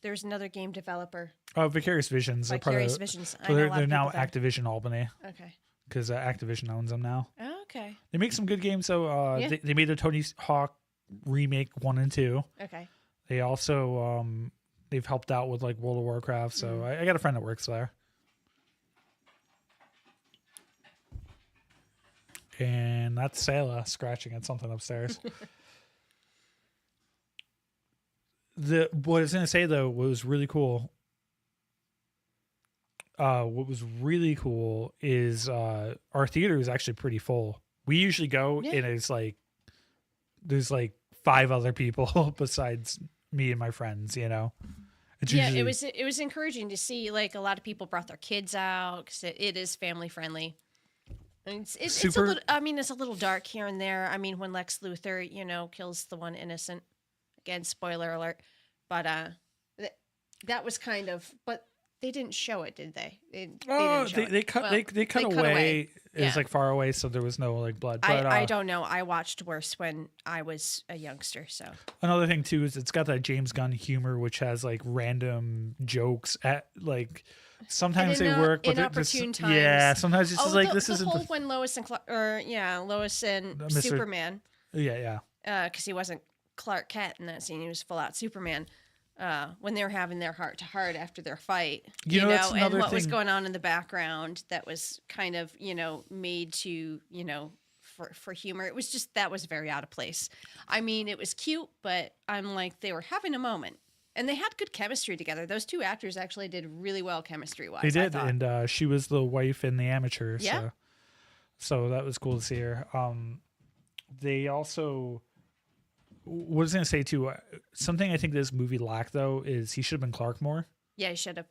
Speaker 2: there's another game developer.
Speaker 1: Oh, Vicarious Visions.
Speaker 2: Vicarious Visions.
Speaker 1: So they're now Activision Albany.
Speaker 2: Okay.
Speaker 1: Because Activision owns them now.
Speaker 2: Oh, okay.
Speaker 1: They make some good games. So they made a Tony Hawk remake 1 and 2.
Speaker 2: Okay.
Speaker 1: They also they've helped out with like World of Warcraft. So I got a friend that works there. And that's Sayla scratching at something upstairs. What I was gonna say though, what was really cool. What was really cool is our theater is actually pretty full. We usually go and it's like there's like 5 other people besides me and my friends. You know. It's usually,
Speaker 2: it was encouraging to see like a lot of people brought their kids out because it is family friendly. It's a little, I mean, it's a little dark here and there. I mean, when Lex Luthor, you know, kills the one innocent, again, spoiler alert, but that was kind of, but they didn't show it, did they?
Speaker 1: They cut away. It was like far away, so there was no like blood. But,
Speaker 2: I don't know. I watched worse when I was a youngster. So
Speaker 1: another thing too is it's got that James Gunn humor, which has like random jokes at like. Sometimes they work, but
Speaker 2: inopportune times.
Speaker 1: Yeah, sometimes it's just like this isn't
Speaker 2: the whole when Lois and Lois and Superman.
Speaker 1: Yeah.
Speaker 2: Because he wasn't Clark Kent in that scene; he was full out Superman. When they were having their heart to heart after their fight, you know, and what was going on in the background that was kind of made to for humor. It was just that was very out of place. I mean, it was cute, but I'm like they were having a moment. And they had good chemistry together. Those 2 actors actually did really well chemistry-wise.
Speaker 1: They did, and she was the wife in The Amateur.
Speaker 2: Yeah.
Speaker 1: So that was cool to see her. They also, what I was going to say too, something I think this movie lacked though is he should have been Clark more.
Speaker 2: Yeah, he should have.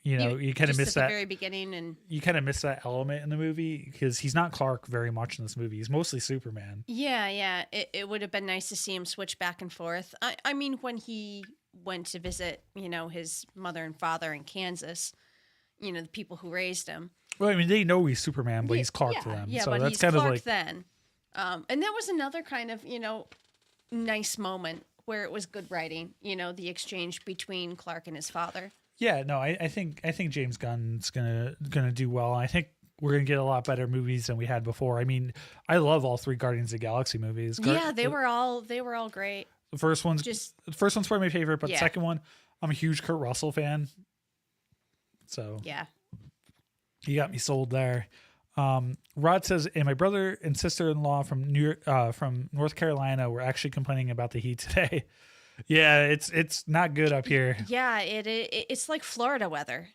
Speaker 1: You kind of missed that
Speaker 2: at the very beginning, and
Speaker 1: you kind of missed that element in the movie because he's not Clark very much in this movie. He's mostly Superman.
Speaker 2: Yeah. It would have been nice to see him switch back and forth. I mean, when he went to visit, his mother and father in Kansas, the people who raised him.
Speaker 1: Well, I mean, they know he's Superman, but he's Clark to them.
Speaker 2: Yeah,
Speaker 1: so
Speaker 2: but
Speaker 1: that's
Speaker 2: he's
Speaker 1: kind
Speaker 2: Clark
Speaker 1: of like
Speaker 2: then. And that was another kind of, nice moment where it was good writing, the exchange between Clark and his father.
Speaker 1: Yeah, no, I think James Gunn's gonna do well. I think we're gonna get a lot better movies than we had before. I mean, I love all 3 Guardians of the Galaxy movies.
Speaker 2: They were all great.
Speaker 1: The first one's probably my favorite, but the second one, I'm a huge Kurt Russell fan. So
Speaker 2: yeah,
Speaker 1: you got me sold there. Rod says, and my brother and sister-in-law from North Carolina were actually complaining about the heat today. Yeah, it's not good up here.
Speaker 2: Yeah, it's like Florida weather.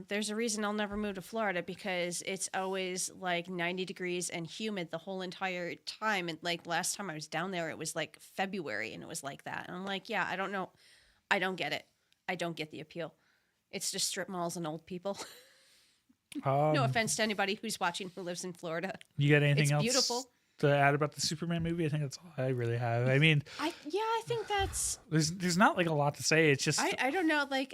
Speaker 2: There's a reason I'll never move to Florida because it's always like 90 degrees and humid the whole entire time. And like last time I was down there, it was like February and it was like that. And I'm like, yeah, I don't know. I don't get it. I don't get the appeal. It's just strip malls and old people. No offense to anybody who's watching who lives in Florida.
Speaker 1: You got anything else
Speaker 2: beautiful
Speaker 1: to add about the Superman movie? I think that's all I really have. I mean,
Speaker 2: I think that's
Speaker 1: there's not like a lot to say. It's just
Speaker 2: I don't know. Like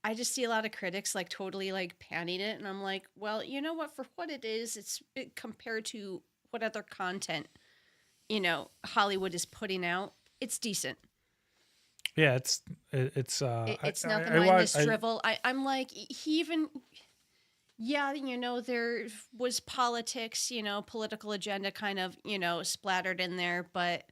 Speaker 2: I just see a lot of critics like totally like panning it, and I'm like, well, you know what? For what it is, compared to what other content, Hollywood is putting out, it's decent.
Speaker 1: Yeah, it's
Speaker 2: nothing mindless drivel. I'm like he even. Yeah, there was politics, political agenda kind of, splattered in there, but,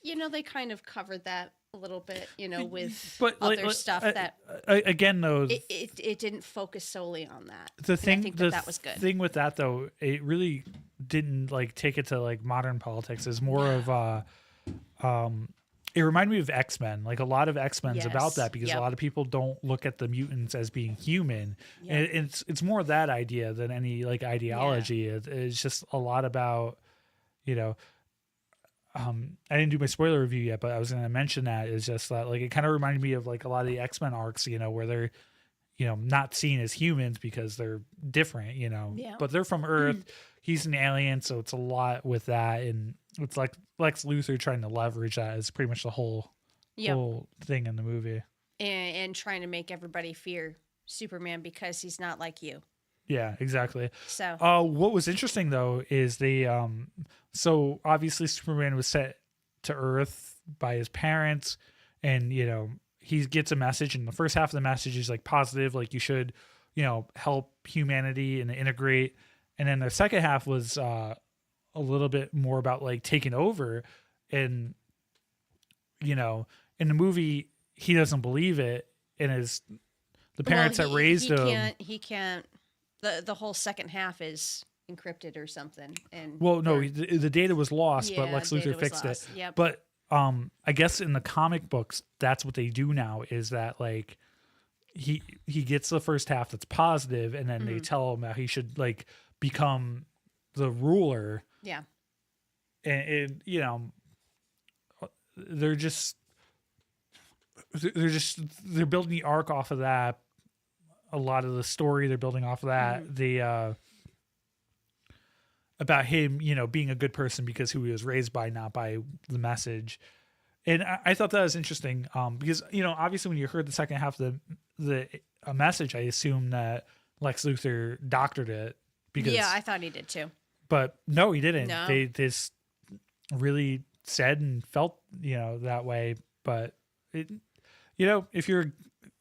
Speaker 2: they kind of covered that a little bit, with other stuff that.
Speaker 1: Again, though.
Speaker 2: It didn't focus solely on that.
Speaker 1: I think
Speaker 2: that was good.
Speaker 1: The thing with that, though, it really didn't, like, take it to, like, modern politics. It's more of, it reminded me of X-Men. Like a lot of X-Men's about that because a lot of people don't look at the mutants as being human. Yep. And it's more that idea than any like ideology. Yeah. It's just a lot about, I didn't do my spoiler review yet, but I was going to mention that is just that like it kind of reminded me of like a lot of the X-Men arcs, where they're, not seen as humans because they're different, but they're from Earth. He's an alien, so it's a lot with that, and it's like Lex Luthor trying to leverage that is pretty much the whole thing in the movie,
Speaker 2: and trying to make everybody fear Superman because he's not like you.
Speaker 1: Yeah, exactly.
Speaker 2: So,
Speaker 1: what was interesting though is they, so obviously Superman was sent to Earth by his parents, and he gets a message, and the first half of the message is like positive, like you should, help humanity and integrate. And then the second half was a little bit more about like taking over, and in the movie he doesn't believe it, and the parents that raised him.
Speaker 2: He can't. The whole second half is encrypted or something. And
Speaker 1: Well, no, the data was lost, but
Speaker 2: Yeah,
Speaker 1: Lex
Speaker 2: data
Speaker 1: Luthor
Speaker 2: was
Speaker 1: fixed
Speaker 2: lost.
Speaker 1: it.
Speaker 2: Yep.
Speaker 1: But I guess in the comic books, that's what they do now. Is that like he gets the first half that's positive, and then they tell him that he should like become the ruler.
Speaker 2: Yeah.
Speaker 1: And they're building the arc off of that. A lot of the story they're building off of that. The about him, being a good person because who he was raised by, not by the message. And I thought that was interesting because, obviously when you heard the second half of the message, I assumed that Lex Luthor doctored it. Because,
Speaker 2: Yeah, I thought he did too.
Speaker 1: But no, he didn't.
Speaker 2: No.
Speaker 1: They just really said and felt, that way. But, if you're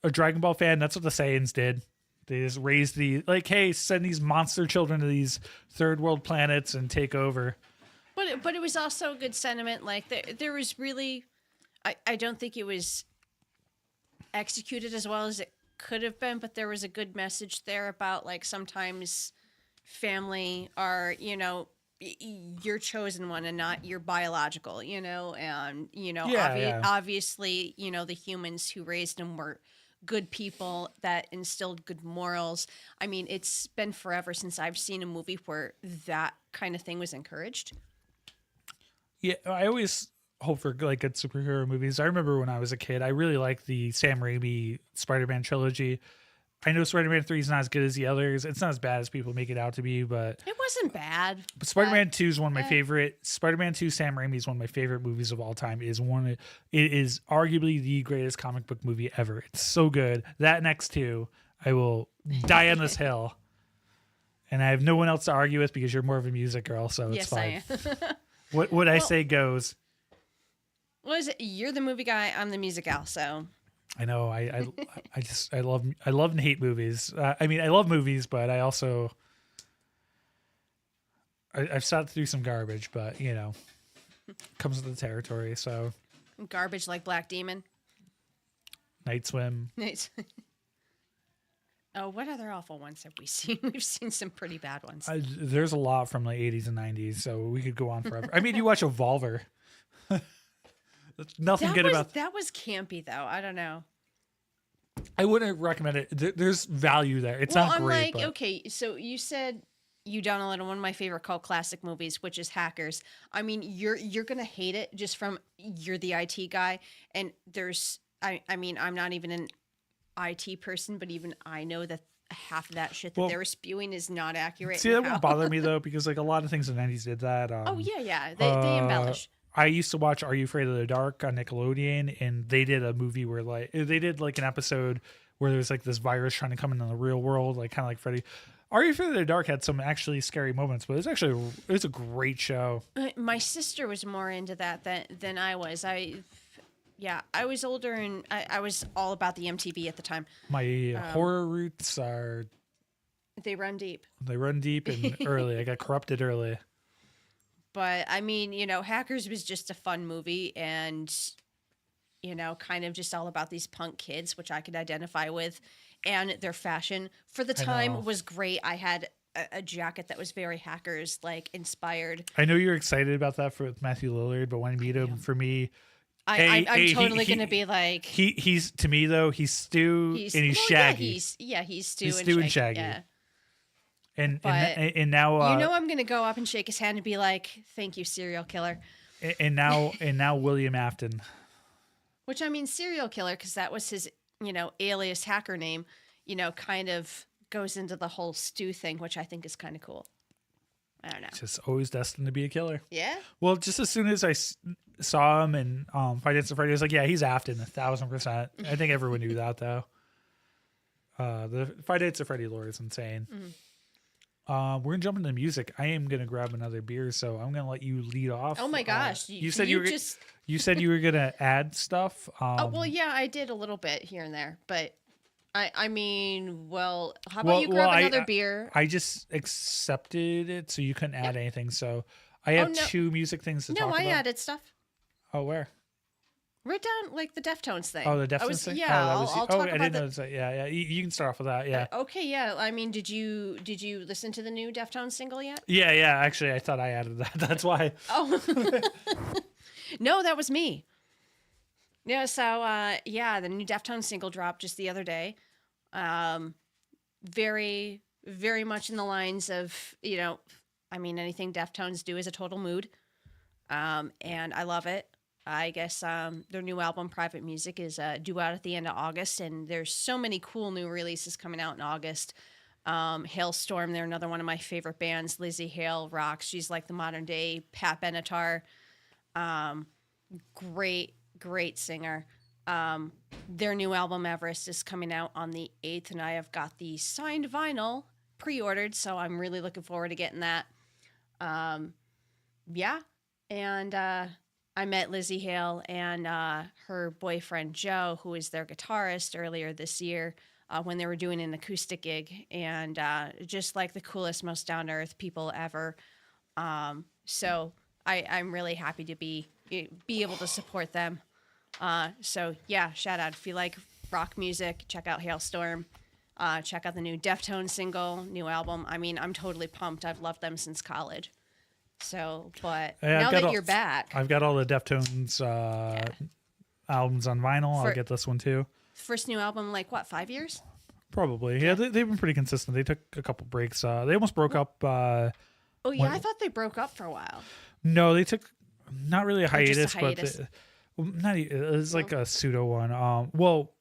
Speaker 1: a Dragon Ball fan, that's what the Saiyans did. They just raised hey, send these monster children to these third world planets and take over.
Speaker 2: But it was also a good sentiment. Like there was really, I don't think it was executed as well as it could have been, but there was a good message there about like sometimes family are, your chosen one and not your biological, and obviously, the humans who raised him were good people that instilled good morals. I mean, it's been forever since I've seen a movie where that kind of thing was encouraged.
Speaker 1: Yeah, I always hope for like good superhero movies. I remember when I was a kid, I really liked the Sam Raimi Spider-Man trilogy. I know Spider-Man 3 is not as good as the others. It's not as bad as people make it out to be, but
Speaker 2: It wasn't bad.
Speaker 1: But Spider-Man 2 is one of my favorite. Spider-Man 2 Sam Raimi is one of my favorite movies of all time. It is arguably the greatest comic book movie ever. It's so good. That next two, I will die on this hill. And I have no one else to argue with because you're more of a music girl, so it's
Speaker 2: Yes,
Speaker 1: fine.
Speaker 2: I am.
Speaker 1: What I say goes.
Speaker 2: What is it? You're the movie guy. I'm the music gal. So
Speaker 1: I know. I love and hate movies. I mean, I love movies, but I also I've sat through some garbage, but comes with the territory. So
Speaker 2: garbage like Black Demon.
Speaker 1: Night Swim.
Speaker 2: Nice. Oh, what other awful ones have we seen? We've seen some pretty bad ones.
Speaker 1: There's a lot from the 80s and 90s, so we could go on forever. I mean, you watch Evolver. Nothing good about
Speaker 2: that. Was campy though. I don't know.
Speaker 1: I wouldn't recommend it. There's value there. It's not great.
Speaker 2: Like, okay, so you said you downloaded one of my favorite cult classic movies, which is Hackers. I mean, you're gonna hate it just from you're the IT guy, and there's I mean, I'm not even an IT person, but even I know that half of that shit that they were spewing is not accurate.
Speaker 1: See, that won't bother me though, because like a lot of things in the 90s did that.
Speaker 2: They embellish.
Speaker 1: I used to watch Are You Afraid of the Dark on Nickelodeon, and they did a movie where they did like an episode where there was like this virus trying to come into the real world, like kind of like Freddy. Are You Afraid of the Dark had some actually scary moments, but it's a great show.
Speaker 2: My sister was more into that than I was. I was older and I was all about the MTV at the time.
Speaker 1: My horror roots are.
Speaker 2: They run deep.
Speaker 1: They run deep and early. I got corrupted early.
Speaker 2: But I mean, Hackers was just a fun movie and, kind of just all about these punk kids, which I could identify with. And their fashion for the time was great. I had a jacket that was very Hackers like inspired.
Speaker 1: I know you're excited about that for Matthew Lillard, but when I meet him, for me,
Speaker 2: I'm totally going to be like
Speaker 1: he's to me though he's Stu and he's Shaggy.
Speaker 2: He's Stu
Speaker 1: and Shaggy.
Speaker 2: Yeah.
Speaker 1: And now
Speaker 2: I'm going to go up and shake his hand and be like, "Thank you, serial killer."
Speaker 1: And now William Afton.
Speaker 2: Which I mean, serial killer because that was his alias hacker name. Kind of goes into the whole Stu thing, which I think is kind of cool. I don't know.
Speaker 1: Just always destined to be a killer.
Speaker 2: Yeah.
Speaker 1: Well, just as soon as I saw him in Five Nights at Freddy's, I was like, yeah, he's Afton, 1,000%. I think everyone knew that though. The Five Nights at Freddy lore is insane.
Speaker 2: Mm-hmm.
Speaker 1: We're gonna jump into music. I am gonna grab another beer, so I'm gonna let you lead off.
Speaker 2: Oh my gosh!
Speaker 1: You said you said you were gonna add stuff.
Speaker 2: Well, yeah, I did a little bit here and there, but I mean, how about you grab another beer?
Speaker 1: I just accepted it, so you couldn't add anything. So I have two music things to talk about.
Speaker 2: No, I added stuff.
Speaker 1: Oh, where?
Speaker 2: Write down like the Deftones thing.
Speaker 1: Oh, the Deftones thing.
Speaker 2: Yeah,
Speaker 1: that
Speaker 2: I'll
Speaker 1: was,
Speaker 2: talk
Speaker 1: I
Speaker 2: about
Speaker 1: didn't
Speaker 2: the.
Speaker 1: notice that. Yeah, yeah. You can start off with that. Yeah.
Speaker 2: Okay, yeah. I mean, did you listen to the new Deftones single yet?
Speaker 1: Yeah, yeah. Actually, I thought I added that. That's why.
Speaker 2: Oh, no, that was me. Yeah. So, yeah, the new Deftones single dropped just the other day. Very, very much in the lines of, I mean, anything Deftones do is a total mood. And I love it. I guess their new album, Private Music, is due out at the end of August, and there's so many cool new releases coming out in August. Hailstorm, they're another one of my favorite bands. Lizzie Hale rocks. She's like the modern day Pat Benatar. Great, great singer. Their new album, Everest, is coming out on the 8th, and I have got the signed vinyl pre-ordered, so I'm really looking forward to getting that. Yeah, and I met Lizzie Hale and her boyfriend Joe, who is their guitarist, earlier this year when they were doing an acoustic gig, and just like the coolest, most down-to-earth people ever. So I'm really happy to be able to support them. So yeah, shout out if you like rock music, check out Hailstorm. Check out the new Deftones single, new album. I mean, I'm totally pumped. I've loved them since college. So, but now that you're back,
Speaker 1: I've got all the Deftones albums on vinyl. I'll get this one too.
Speaker 2: First new album, like what, 5 years?
Speaker 1: Probably. Yeah, they've been pretty consistent. They took a couple breaks. They almost broke up.
Speaker 2: Oh yeah, I thought they broke up for a while.
Speaker 1: No, they took not really a hiatus,
Speaker 2: just a hiatus.
Speaker 1: but it was like a pseudo one.
Speaker 2: Well,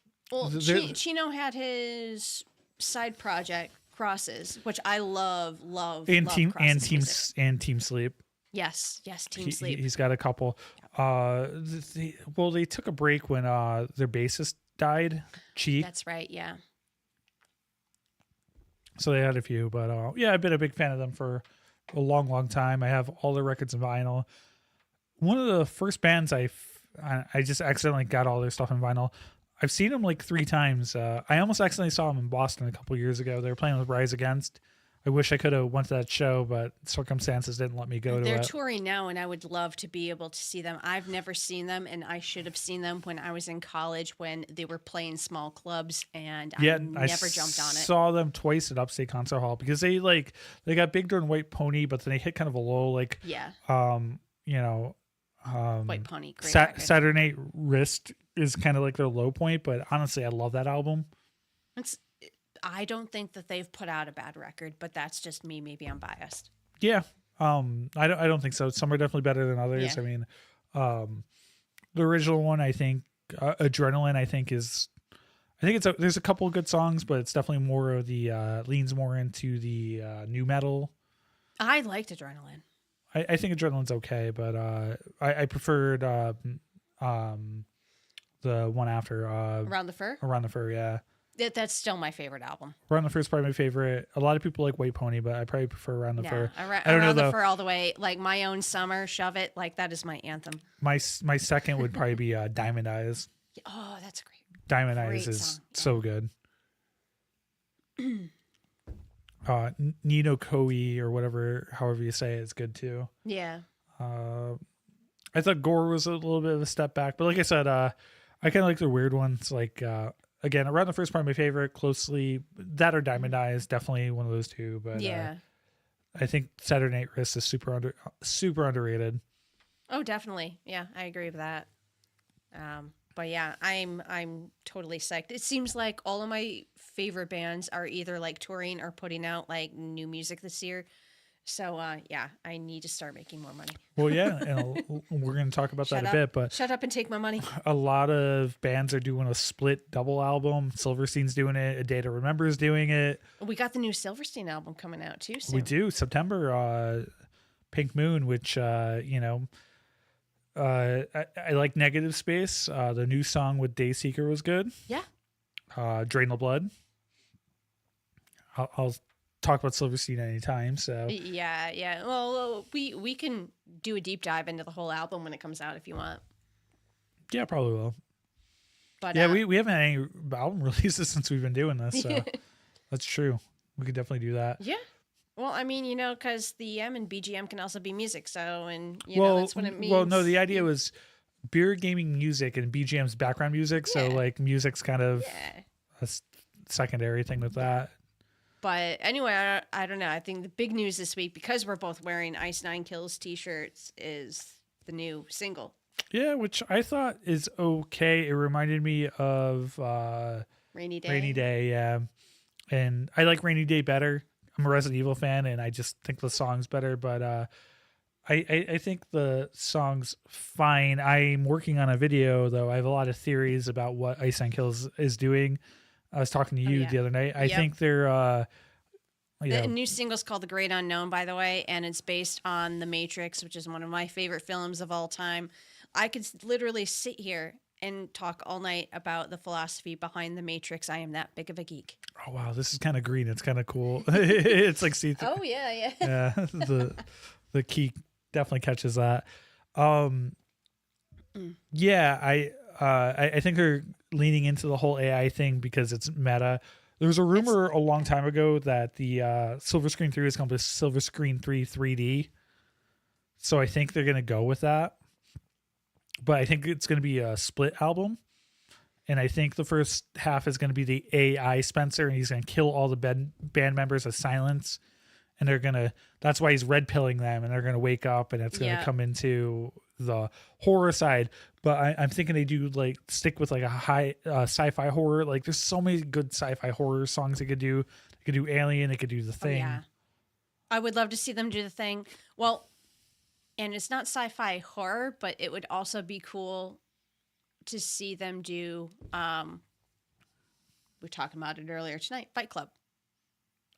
Speaker 2: Chino had his side project Crosses, which I love,
Speaker 1: and
Speaker 2: love
Speaker 1: Team
Speaker 2: Crosses music.
Speaker 1: Team Sleep.
Speaker 2: Yes, Team Sleep.
Speaker 1: He's got a couple. They took a break when their bassist died. Chi.
Speaker 2: That's right. Yeah.
Speaker 1: So they had a few, but yeah, I've been a big fan of them for a long, long time. I have all their records in vinyl. One of the first bands I just accidentally got all their stuff in vinyl. I've seen them like 3 times. I almost accidentally saw them in Boston a couple years ago. They were playing with Rise Against. I wish I could have went to that show, but circumstances didn't let me go to it.
Speaker 2: They're touring now, and I would love to be able to see them. I've never seen them, and I should have seen them when I was in college when they were playing small clubs, and I never jumped on it.
Speaker 1: I saw them twice at Upstate Concert Hall because they got big during White Pony, but then they hit kind of a low,
Speaker 2: White Pony. Great record.
Speaker 1: Saturday Night Wrist is kind of like their low point, but honestly, I love that album.
Speaker 2: I don't think that they've put out a bad record, but that's just me. Maybe I'm biased.
Speaker 1: Yeah. I don't think so. Some are definitely better than others.
Speaker 2: Yeah.
Speaker 1: I mean, the original one, I think, Adrenaline, there's a couple of good songs, but it's definitely more of the, leans more into the, new metal.
Speaker 2: I liked Adrenaline.
Speaker 1: I think Adrenaline's okay, but, I preferred, the one after,
Speaker 2: Around the Fur?
Speaker 1: Around the Fur. Yeah.
Speaker 2: That's still my favorite album.
Speaker 1: Around the Fur is probably my favorite. A lot of people like White Pony, but I probably prefer Around the Fur.
Speaker 2: I don't know the Fur all the way. Like My Own Summer, Shove It. Like that is my anthem.
Speaker 1: My second would probably be Diamond Eyes.
Speaker 2: Oh, that's great.
Speaker 1: Diamond Eyes is so good. Nino Koi or however you say it, is good too.
Speaker 2: Yeah.
Speaker 1: I thought Gore was a little bit of a step back, but like I said, I kind of like their weird ones. Like again, Around the Fur is probably my favorite. Closely, that or Diamond Eyes, definitely one of those two. But
Speaker 2: yeah,
Speaker 1: I think Saturday Night Wrist is super underrated.
Speaker 2: Oh, definitely. Yeah, I agree with that. But yeah, I'm totally psyched. It seems like all of my favorite bands are either like touring or putting out like new music this year. So yeah, I need to start making more money.
Speaker 1: Well, yeah, and we're going to talk about that a bit. But
Speaker 2: shut up and take my money.
Speaker 1: A lot of bands are doing a split double album. Silverstein's doing it. A Day to Remember is doing it.
Speaker 2: We got the new Silverstein album coming out too soon.
Speaker 1: We do, September. Pink Moon, which I like Negative Space. The new song with Dayseeker was good.
Speaker 2: Yeah.
Speaker 1: Drain the Blood. I'll talk about Silverstein anytime. So
Speaker 2: yeah. Well, we can do a deep dive into the whole album when it comes out if you want.
Speaker 1: Yeah, probably will.
Speaker 2: But
Speaker 1: yeah, we haven't had any album releases since we've been doing this. So that's true. We could definitely do that.
Speaker 2: Yeah. Well, I mean, because the M and BGM can also be music. So, and that's what it means.
Speaker 1: Well, no, the idea was beer gaming music and BGM's background music. So
Speaker 2: Yeah.
Speaker 1: like music's kind of
Speaker 2: Yeah.
Speaker 1: a secondary thing with that.
Speaker 2: But anyway, I don't know. I think the big news this week, because we're both wearing Ice Nine Kills t-shirts, is the new single.
Speaker 1: Yeah, which I thought is okay. It reminded me of
Speaker 2: Rainy Day.
Speaker 1: Rainy Day, yeah. And I like Rainy Day better. I'm a Resident Evil fan, and I just think the song's better. But I think the song's fine. I'm working on a video, though. I have a lot of theories about what Ice and Kills is doing. I was talking to you
Speaker 2: yeah.
Speaker 1: the other night. I
Speaker 2: Yep.
Speaker 1: think they're...
Speaker 2: The new single's called The Great Unknown, by the way, and it's based on The Matrix, which is one of my favorite films of all time. I could literally sit here and talk all night about the philosophy behind The Matrix. I am that big of a geek.
Speaker 1: Oh, wow. This is kind of green. It's kind of cool. It's like see-through.
Speaker 2: Oh, yeah.
Speaker 1: Yeah, the key definitely catches that. Yeah, I think they're leaning into the whole AI thing because it's meta. There was a rumor a long time ago that the Silver Screen 3 is going to be Silver Screen 3 3D. So I think they're going to go with that. But I think it's going to be a split album. And I think the first half is going to be the AI Spencer, and he's going to kill all the band members of Silence. And they're going to, that's why he's red pilling them, and they're going to wake up, and it's going to come into the horror side. But I'm thinking they do like stick with like a high sci-fi horror. Like there's so many good sci-fi horror songs they could do. They could do Alien. They could do The Thing.
Speaker 2: Yeah. I would love to see them do The Thing. Well, and it's not sci-fi horror, but it would also be cool to see them do, we were talking about it earlier tonight, Fight Club.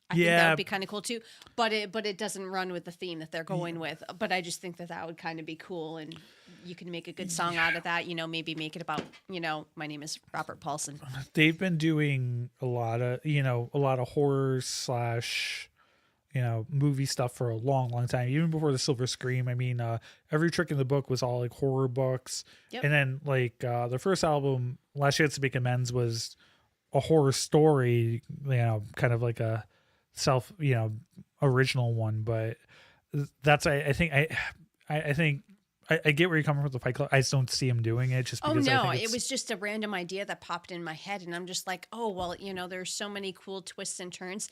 Speaker 2: I think that would be kind of cool too, but it doesn't run with the theme that they're going with. But I just think that would kind of be cool, and you can make a good song out of that. You know, maybe make it about, my name is Robert Paulson.
Speaker 1: They've been doing a lot of horror / movie stuff for a long time, even before the Silver Scream. I mean, every trick in the book was all like horror books.
Speaker 2: Yep.
Speaker 1: And then like the first album, Last Chance to Make Amends, was a horror story, kind of like a self, original one. But that's, I think I get where you're coming from with the Fight Club. I just don't see him doing it just because
Speaker 2: it was just a random idea that popped in my head, and I'm just like, oh, well, there's so many cool twists and turns.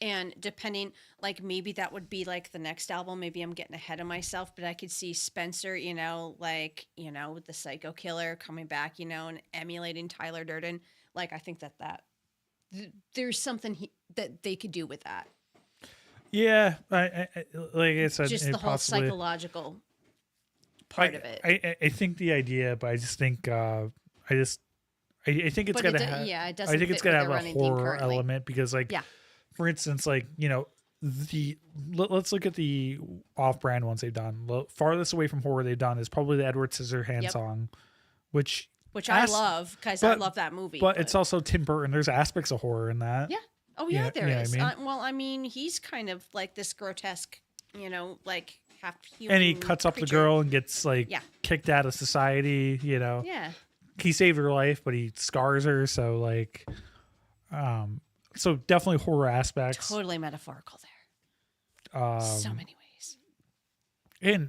Speaker 2: And depending, like, maybe that would be like the next album. Maybe I'm getting ahead of myself, but I could see Spencer, with the Psycho Killer coming back, and emulating Tyler Durden. Like, I think that there's something that they could do with that.
Speaker 1: Yeah, I like I said,
Speaker 2: just the whole psychological part of it.
Speaker 1: I think the idea, but I just think I think it's gonna have.
Speaker 2: Yeah, it doesn't.
Speaker 1: I think it's gonna have a horror element because, like, for instance, like let's look at the off-brand ones they've done. The farthest away from horror they've done is probably the Edward Scissorhands song, which
Speaker 2: I love because I love that movie.
Speaker 1: But it's also Tim Burton. There's aspects of horror in that.
Speaker 2: Yeah. Oh yeah, there is.
Speaker 1: I
Speaker 2: mean, he's kind of like this grotesque, like half human.
Speaker 1: And he cuts up the girl and gets kicked out of society.
Speaker 2: Yeah.
Speaker 1: He saved her life, but he scars her. So like, so definitely horror aspects.
Speaker 2: Totally metaphorical there. So many ways.
Speaker 1: And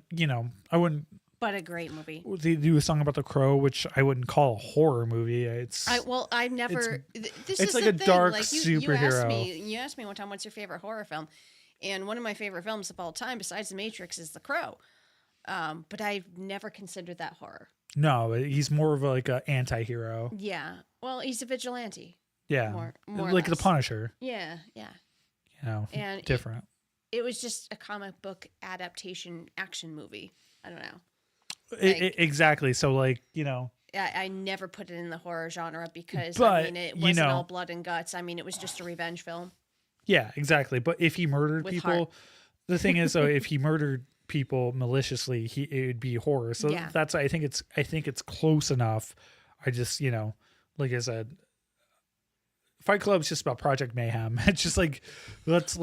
Speaker 1: I wouldn't.
Speaker 2: But a great movie.
Speaker 1: They do a song about the crow, which I wouldn't call a horror movie.
Speaker 2: I've never. This
Speaker 1: it's
Speaker 2: is
Speaker 1: like
Speaker 2: the
Speaker 1: a
Speaker 2: thing.
Speaker 1: dark
Speaker 2: like
Speaker 1: superhero.
Speaker 2: You asked me one time, what's your favorite horror film? And one of my favorite films of all time, besides The Matrix, is The Crow. But I've never considered that horror.
Speaker 1: No, he's more of like an anti-hero.
Speaker 2: Yeah. Well, he's a vigilante.
Speaker 1: Yeah.
Speaker 2: More
Speaker 1: like the Punisher.
Speaker 2: Yeah. And
Speaker 1: different.
Speaker 2: It was just a comic book adaptation action movie. I don't know.
Speaker 1: Exactly. So like,
Speaker 2: I never put it in the horror genre because it wasn't all blood and guts. I mean, it was just a revenge film.
Speaker 1: Yeah, exactly. But if he murdered people, the thing is, though, if he murdered people maliciously, it would be horror. So that's, I think it's close enough. I just, like I said, Fight Club's just about Project Mayhem. It's just like, But,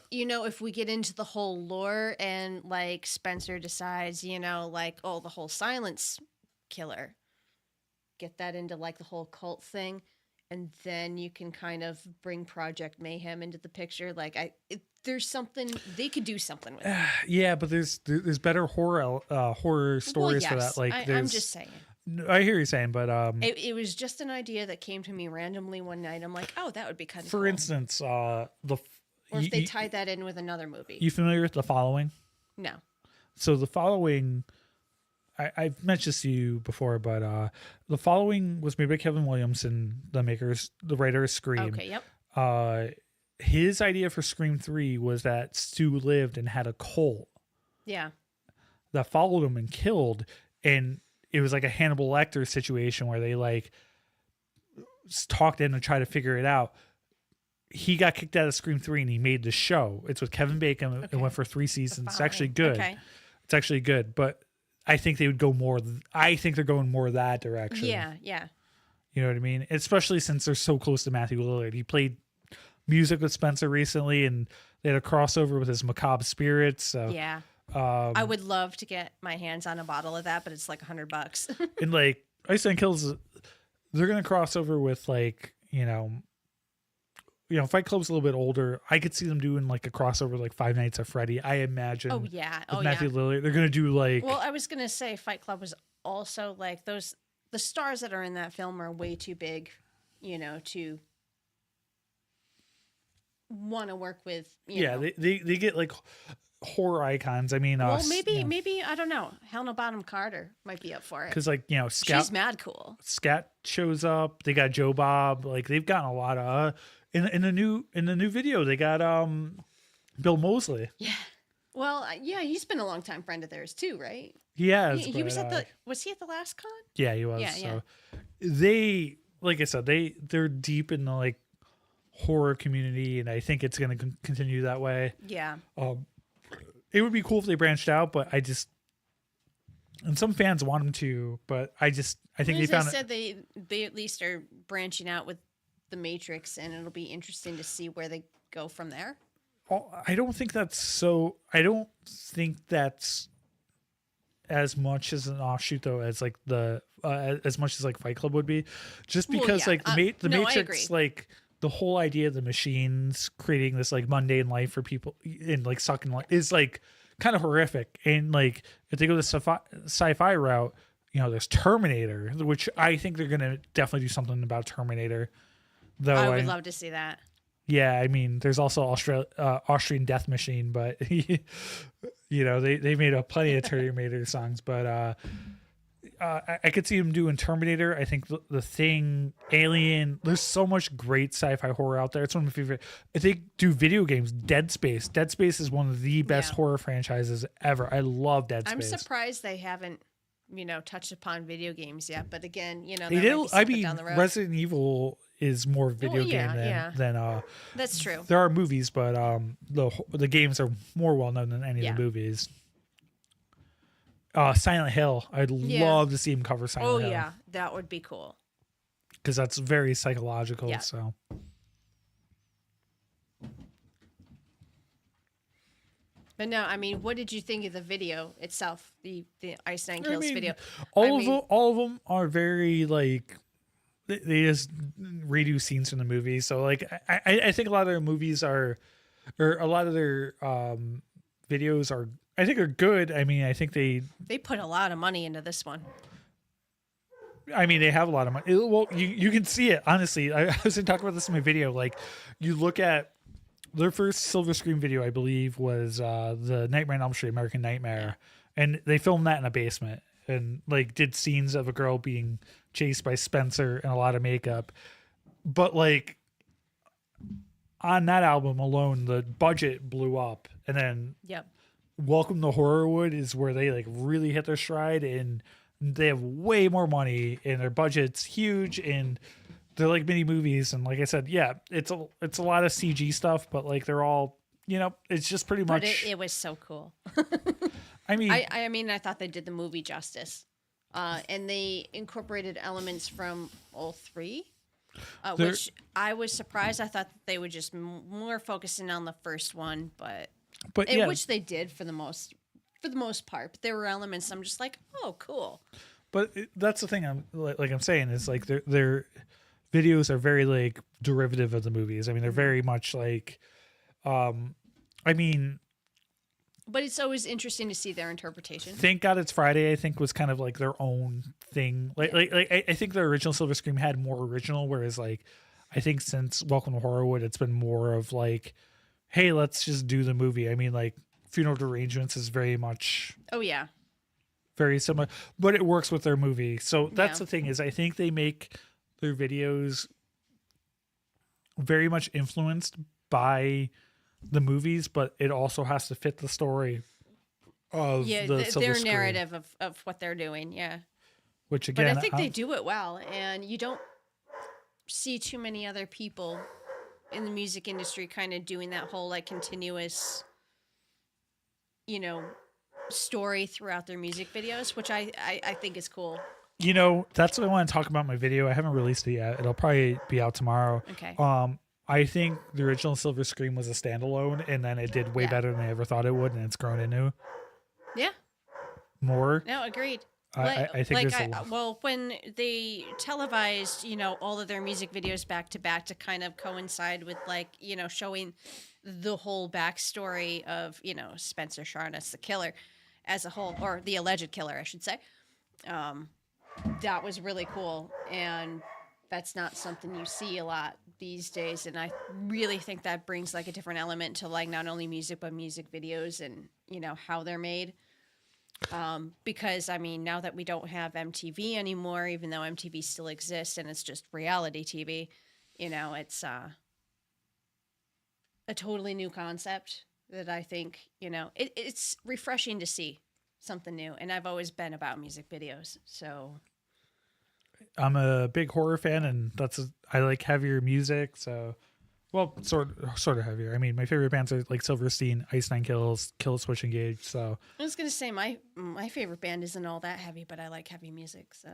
Speaker 2: if we get into the whole lore and like Spencer decides, the whole Silence Killer, get that into like the whole cult thing. and then you can kind of bring Project Mayhem into the picture. Like there's something they could do something with.
Speaker 1: Yeah, but there's better horror stories for that. Like
Speaker 2: I'm just saying.
Speaker 1: I hear you saying, but
Speaker 2: It was just an idea that came to me randomly one night. I'm like, oh, that would be kind of
Speaker 1: for
Speaker 2: cool.
Speaker 1: instance,
Speaker 2: Or if they tied that in with another movie.
Speaker 1: You familiar with The Following?
Speaker 2: No.
Speaker 1: So The Following, I've mentioned this to you before, but The Following was made by Kevin Williamson, the writer of Scream.
Speaker 2: Okay, yep.
Speaker 1: His idea for Scream 3 was that Stu lived and had a cult
Speaker 2: Yeah.
Speaker 1: that followed him and killed, and it was like a Hannibal Lecter situation where they like talked in and tried to figure it out. He got kicked out of Scream 3 and he made the show. It's with Kevin Bacon.
Speaker 2: Okay.
Speaker 1: It went for 3 seasons. It's actually good.
Speaker 2: Okay.
Speaker 1: It's actually good, but I think they would go more. I think they're going more that direction.
Speaker 2: Yeah, yeah.
Speaker 1: You know what I mean? Especially since they're so close to Matthew Lillard. He played music with Spencer recently, and they had a crossover with his Macabre Spirits. So,
Speaker 2: Yeah. I would love to get my hands on a bottle of that, but it's like $100.
Speaker 1: and like Ice and Kills, they're gonna cross over with like Fight Club's a little bit older. I could see them doing like a crossover like Five Nights at Freddy. I imagine.
Speaker 2: Oh yeah.
Speaker 1: With
Speaker 2: Oh
Speaker 1: Matthew
Speaker 2: yeah.
Speaker 1: Lillard, they're gonna do like.
Speaker 2: Well, I was gonna say Fight Club was also like those. The stars that are in that film are way too big, to want to work with. You know.
Speaker 1: They get like horror icons. I mean,
Speaker 2: Well, maybe I don't know. Helena Bonham Carter might be up for it
Speaker 1: because like Scout,
Speaker 2: she's mad cool.
Speaker 1: Scat shows up. They got Joe Bob. Like they've gotten a lot of in the new video. They got Bill Moseley.
Speaker 2: Yeah. Well, yeah, he's been a long time friend of theirs too, right?
Speaker 1: He has.
Speaker 2: He was at was he at the last con?
Speaker 1: Yeah, he was.
Speaker 2: Yeah,
Speaker 1: so they, like I said, they're deep in the like horror community, and I think it's going to continue that way.
Speaker 2: Yeah.
Speaker 1: It would be cool if they branched out, but and some fans want them to, but I think they found
Speaker 2: said they at least are branching out with the Matrix, and it'll be interesting to see where they go from there.
Speaker 1: I don't think that's as much as an offshoot though as like as much as like Fight Club would be, just because
Speaker 2: well, yeah.
Speaker 1: like the Matrix, like the whole idea of the machines creating this like mundane life for people and like sucking life is like kind of horrific. And like if they go the sci-fi route, there's Terminator, which I think they're gonna definitely do something about Terminator. Though
Speaker 2: I would love to see that.
Speaker 1: Yeah, I mean, there's also Austrian Death Machine, but they made a plenty of Terminator songs. But I could see them doing Terminator. I think the Thing, Alien. There's so much great sci-fi horror out there. It's one of my favorite. If they do video games, Dead Space. Dead Space is one of the best horror franchises ever. I love Dead Space.
Speaker 2: I'm surprised they haven't, touched upon video games yet. But again,
Speaker 1: they did. I mean,
Speaker 2: down the road.
Speaker 1: Resident Evil is more video game than
Speaker 2: that's true.
Speaker 1: There are movies, but the games are more well known than any of the movies. Silent Hill. I'd love to see him cover Silent Hill.
Speaker 2: Oh yeah, that would be cool.
Speaker 1: Because that's very psychological.
Speaker 2: Yeah.
Speaker 1: So.
Speaker 2: But no, I mean, what did you think of the video itself? The Ice Nine Kills video.
Speaker 1: All of them are very like. They just redo scenes from the movie. So like I think a lot of their movies or a lot of their videos are good. I mean, I think they
Speaker 2: put a lot of money into this one.
Speaker 1: I mean, they have a lot of money. Well, you can see it, honestly. I was going to talk about this in my video. Like, you look at their first silver screen video, I believe, was the Nightmare on Elm Street, American Nightmare. And they filmed that in a basement and like did scenes of a girl being chased by Spencer and a lot of makeup. But like on that album alone, the budget blew up. And then Welcome to Horrorwood is where they like really hit their stride, and they have way more money and their budget's huge and they're like mini movies. And like I said, it's a lot of CG stuff, but like they're all, it's just pretty much.
Speaker 2: But it was so cool.
Speaker 1: I mean,
Speaker 2: I thought they did the movie justice. And they incorporated elements from all three, which I was surprised. I thought that they would just more focusing on the first one, but which they did for the most part. But there were elements I'm just like, oh, cool.
Speaker 1: But that's the thing I'm saying is like they're videos are very like derivative of the movies. I mean, they're very much like, I mean,
Speaker 2: But it's always interesting to see their interpretation.
Speaker 1: Thank God It's Friday, I think, was kind of like their own thing. I think the original Silver Scream had more original, whereas like I think since Welcome to Horrorwood, it's been more of like, hey, let's just do the movie. I mean, like Funeral Derangements is very much
Speaker 2: Oh yeah.
Speaker 1: very similar, but it works with their movie. So that's
Speaker 2: Yeah.
Speaker 1: the thing is I think they make their videos very much influenced by the movies, but it also has to fit the story of
Speaker 2: Yeah,
Speaker 1: the Silver
Speaker 2: their
Speaker 1: Screen,
Speaker 2: narrative of what they're doing. Yeah.
Speaker 1: which
Speaker 2: But
Speaker 1: again,
Speaker 2: I think they do it well, and you don't see too many other people in the music industry kind of doing that whole like continuous, you know, story throughout their music videos, which I think is cool.
Speaker 1: You know, that's what I want to talk about in my video. I haven't released it yet. It'll probably be out tomorrow.
Speaker 2: Okay.
Speaker 1: I think the original Silver Scream was a standalone, and then it did way
Speaker 2: Yeah.
Speaker 1: better than I ever thought it would, and it's grown into
Speaker 2: Yeah.
Speaker 1: more.
Speaker 2: No, agreed.
Speaker 1: I think there's a lot.
Speaker 2: Well, when they televised, you know, all of their music videos back to back to kind of coincide with like, you know, showing the whole backstory of, you know, Spencer Sharness, the killer as a whole, or the alleged killer, I should say. That was really cool. And that's not something you see a lot these days. And I really think that brings like a different element to like not only music, but music videos and, you know, how they're made. Because I mean, now that we don't have MTV anymore, even though MTV still exists and it's just reality TV, you know, it's a totally new concept that I think, you know, it's refreshing to see something new. And I've always been about music videos. So
Speaker 1: I'm a big horror fan, and I like heavier music. So, well, sort of heavier. I mean, my favorite bands are like Silverstein, Ice Nine Kills, Killswitch Engage. So
Speaker 2: I was gonna say my favorite band isn't all that heavy, but I like heavy music. So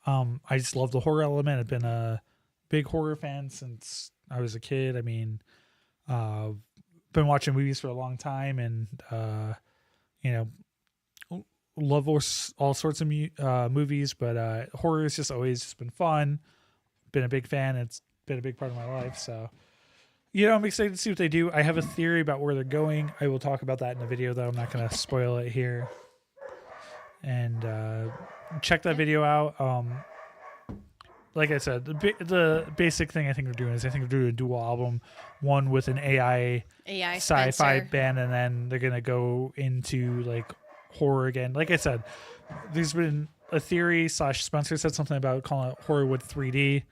Speaker 1: I just love the horror element. I've been a big horror fan since I was a kid. I mean, been watching movies for a long time, and you know, love all sorts of movies, but horror has just always just been fun. Been a big fan. It's been a big part of my life. So, you know, I'm excited to see what they do. I have a theory about where they're going. I will talk about that in the video, though. I'm not going to spoil it here. And check that video out. Like I said, the basic thing I think they're doing is I think they're doing a dual album, one with an AI sci-fi
Speaker 2: Spencer.
Speaker 1: band, and then they're going to go into like horror again. Like I said, there's been a theory / Spencer said something about calling it Horrorwood 3D.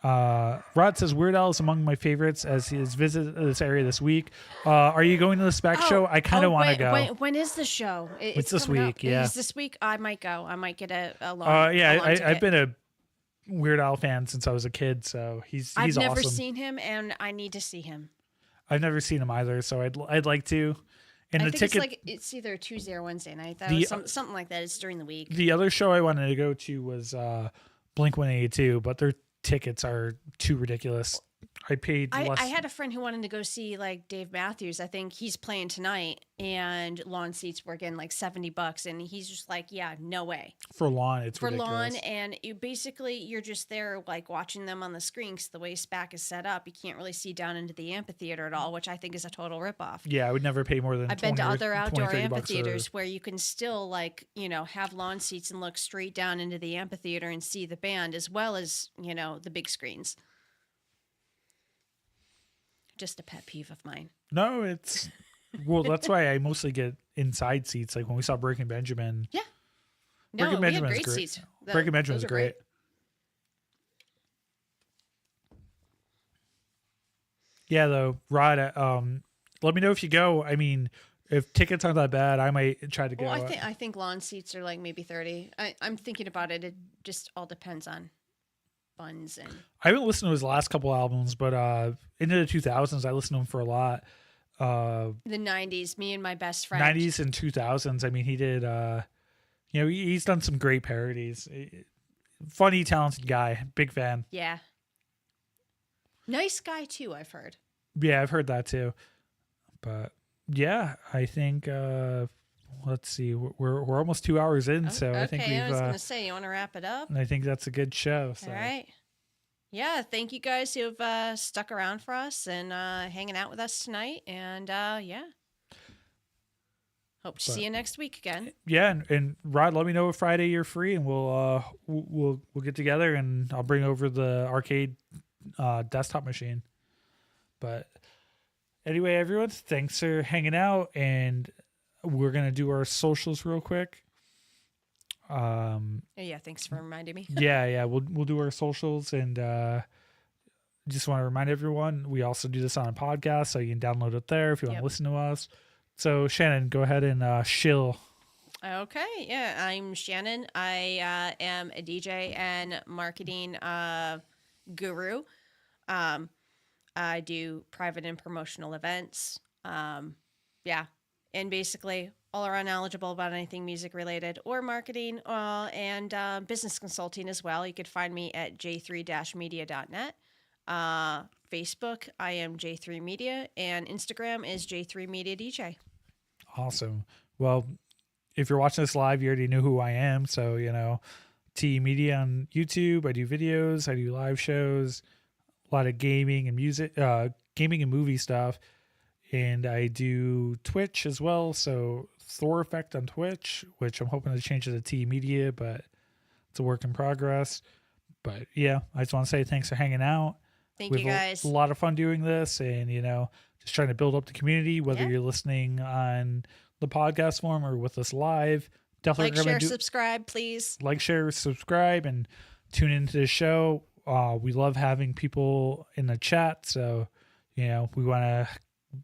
Speaker 1: Rod says Weird Al is among my favorites as he has visited this area this week. Are you going to the spec show? I kind of want to go.
Speaker 2: When is the show?
Speaker 1: It's this
Speaker 2: coming up.
Speaker 1: week, yeah.
Speaker 2: It's this week. I might go. I might get a long.
Speaker 1: Yeah,
Speaker 2: a long
Speaker 1: I've
Speaker 2: ticket.
Speaker 1: been a Weird Al fan since I was a kid, so he's
Speaker 2: I've never
Speaker 1: awesome.
Speaker 2: seen him, and I need to see him.
Speaker 1: I've never seen him either, so I'd like to. And
Speaker 2: I
Speaker 1: the
Speaker 2: think
Speaker 1: ticket,
Speaker 2: it's either Tuesday or Wednesday night. That
Speaker 1: The-
Speaker 2: was something like that. It's during the week.
Speaker 1: the other show I wanted to go to was Blink 182, but their tickets are too ridiculous. I paid less.
Speaker 2: I had a friend who wanted to go see like Dave Matthews. I think he's playing tonight, and lawn seats were again like $70, and he's just like, yeah, no way.
Speaker 1: for lawn. It's
Speaker 2: For
Speaker 1: ridiculous.
Speaker 2: lawn, and you're just there like watching them on the screen because the way SPAC is set up, you can't really see down into the amphitheater at all, which I think is a total ripoff.
Speaker 1: Yeah, I would never pay more than.
Speaker 2: I've been to
Speaker 1: 20 or
Speaker 2: other
Speaker 1: 20,
Speaker 2: outdoor
Speaker 1: 30 bucks for-
Speaker 2: amphitheaters where you can still like, you know, have lawn seats and look straight down into the amphitheater and see the band as well as, you know, the big screens. Just a pet peeve of mine.
Speaker 1: No, it's well. That's why I mostly get inside seats. Like when we saw Breaking Benjamin.
Speaker 2: Yeah.
Speaker 1: Breaking
Speaker 2: No, we had
Speaker 1: Benjamin's
Speaker 2: great
Speaker 1: great.
Speaker 2: seats.
Speaker 1: Breaking Benjamin's
Speaker 2: those are
Speaker 1: great. Yeah, though, Rod. Let me know if you go. I mean, if tickets aren't that bad, I might try to go.
Speaker 2: Well, I think lawn seats are like maybe 30. I'm thinking about it. It just all depends on funds and
Speaker 1: I haven't listened to his last couple albums, but into the 2000s, I listened to him for a lot.
Speaker 2: the 90s. Me and my best friend.
Speaker 1: 90s and 2000s. I mean, he did. You know, he's done some great parodies. Funny, talented guy. Big fan.
Speaker 2: Yeah. Nice guy too, I've heard.
Speaker 1: Yeah, I've heard that too. But yeah, I think let's see. We're almost 2 hours in, so
Speaker 2: okay,
Speaker 1: I think we've.
Speaker 2: I was gonna say, you want to wrap it up?
Speaker 1: I think that's a good show. So.
Speaker 2: All right. Yeah, thank you guys who've stuck around for us and hanging out with us tonight. And yeah, hope to see you next week again.
Speaker 1: Yeah, and Rod, let me know if Friday you're free, and we'll get together, and I'll bring over the arcade desktop machine. But anyway, everyone, thanks for hanging out, and we're gonna do our socials real quick.
Speaker 2: Yeah, thanks for reminding me.
Speaker 1: yeah, we'll do our socials, and just want to remind everyone we also do this on a podcast, so you can download it there if you want to listen to us. So Shannon, go ahead and shill.
Speaker 2: Okay, yeah, I'm Shannon. I am a DJ and marketing guru. I do private and promotional events. Yeah, and basically all around knowledgeable about anything music related or marketing and business consulting as well. You could find me at j3-media.net. Facebook, I am J3 Media, and Instagram is J3 Media DJ.
Speaker 1: Awesome. Well, if you're watching this live, you already know who I am. So, T Media on YouTube. I do videos. I do live shows. A lot of gaming and music, gaming and movie stuff. And I do Twitch as well. So Thor Effect on Twitch, which I'm hoping to change to T Media, but it's a work in progress. But yeah, I just want to say thanks for hanging out.
Speaker 2: Thank you guys.
Speaker 1: A lot of fun doing this, and just trying to build up the community, whether you're listening on the podcast form or with us live. Definitely
Speaker 2: like, share, subscribe, please.
Speaker 1: Like, share, subscribe, and tune into the show. We love having people in the chat, so we want to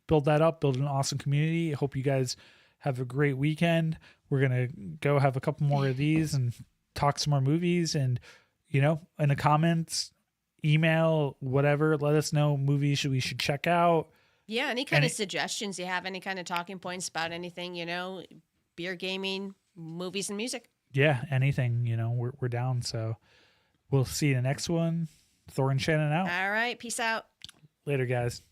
Speaker 1: build that up, build an awesome community. I hope you guys have a great weekend. We're gonna go have a couple more of these and talk some more movies, and in the comments, email, whatever, let us know movies we should check out.
Speaker 2: Yeah, any kind of suggestions you have, any kind of talking points about anything, beer, gaming, movies, and music.
Speaker 1: Yeah, anything, we're down. So we'll see you in the next one. Thor and Shannon out.
Speaker 2: All right, peace out.
Speaker 1: Later, guys.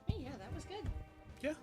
Speaker 2: Hey, yeah, that was good.
Speaker 1: Yeah.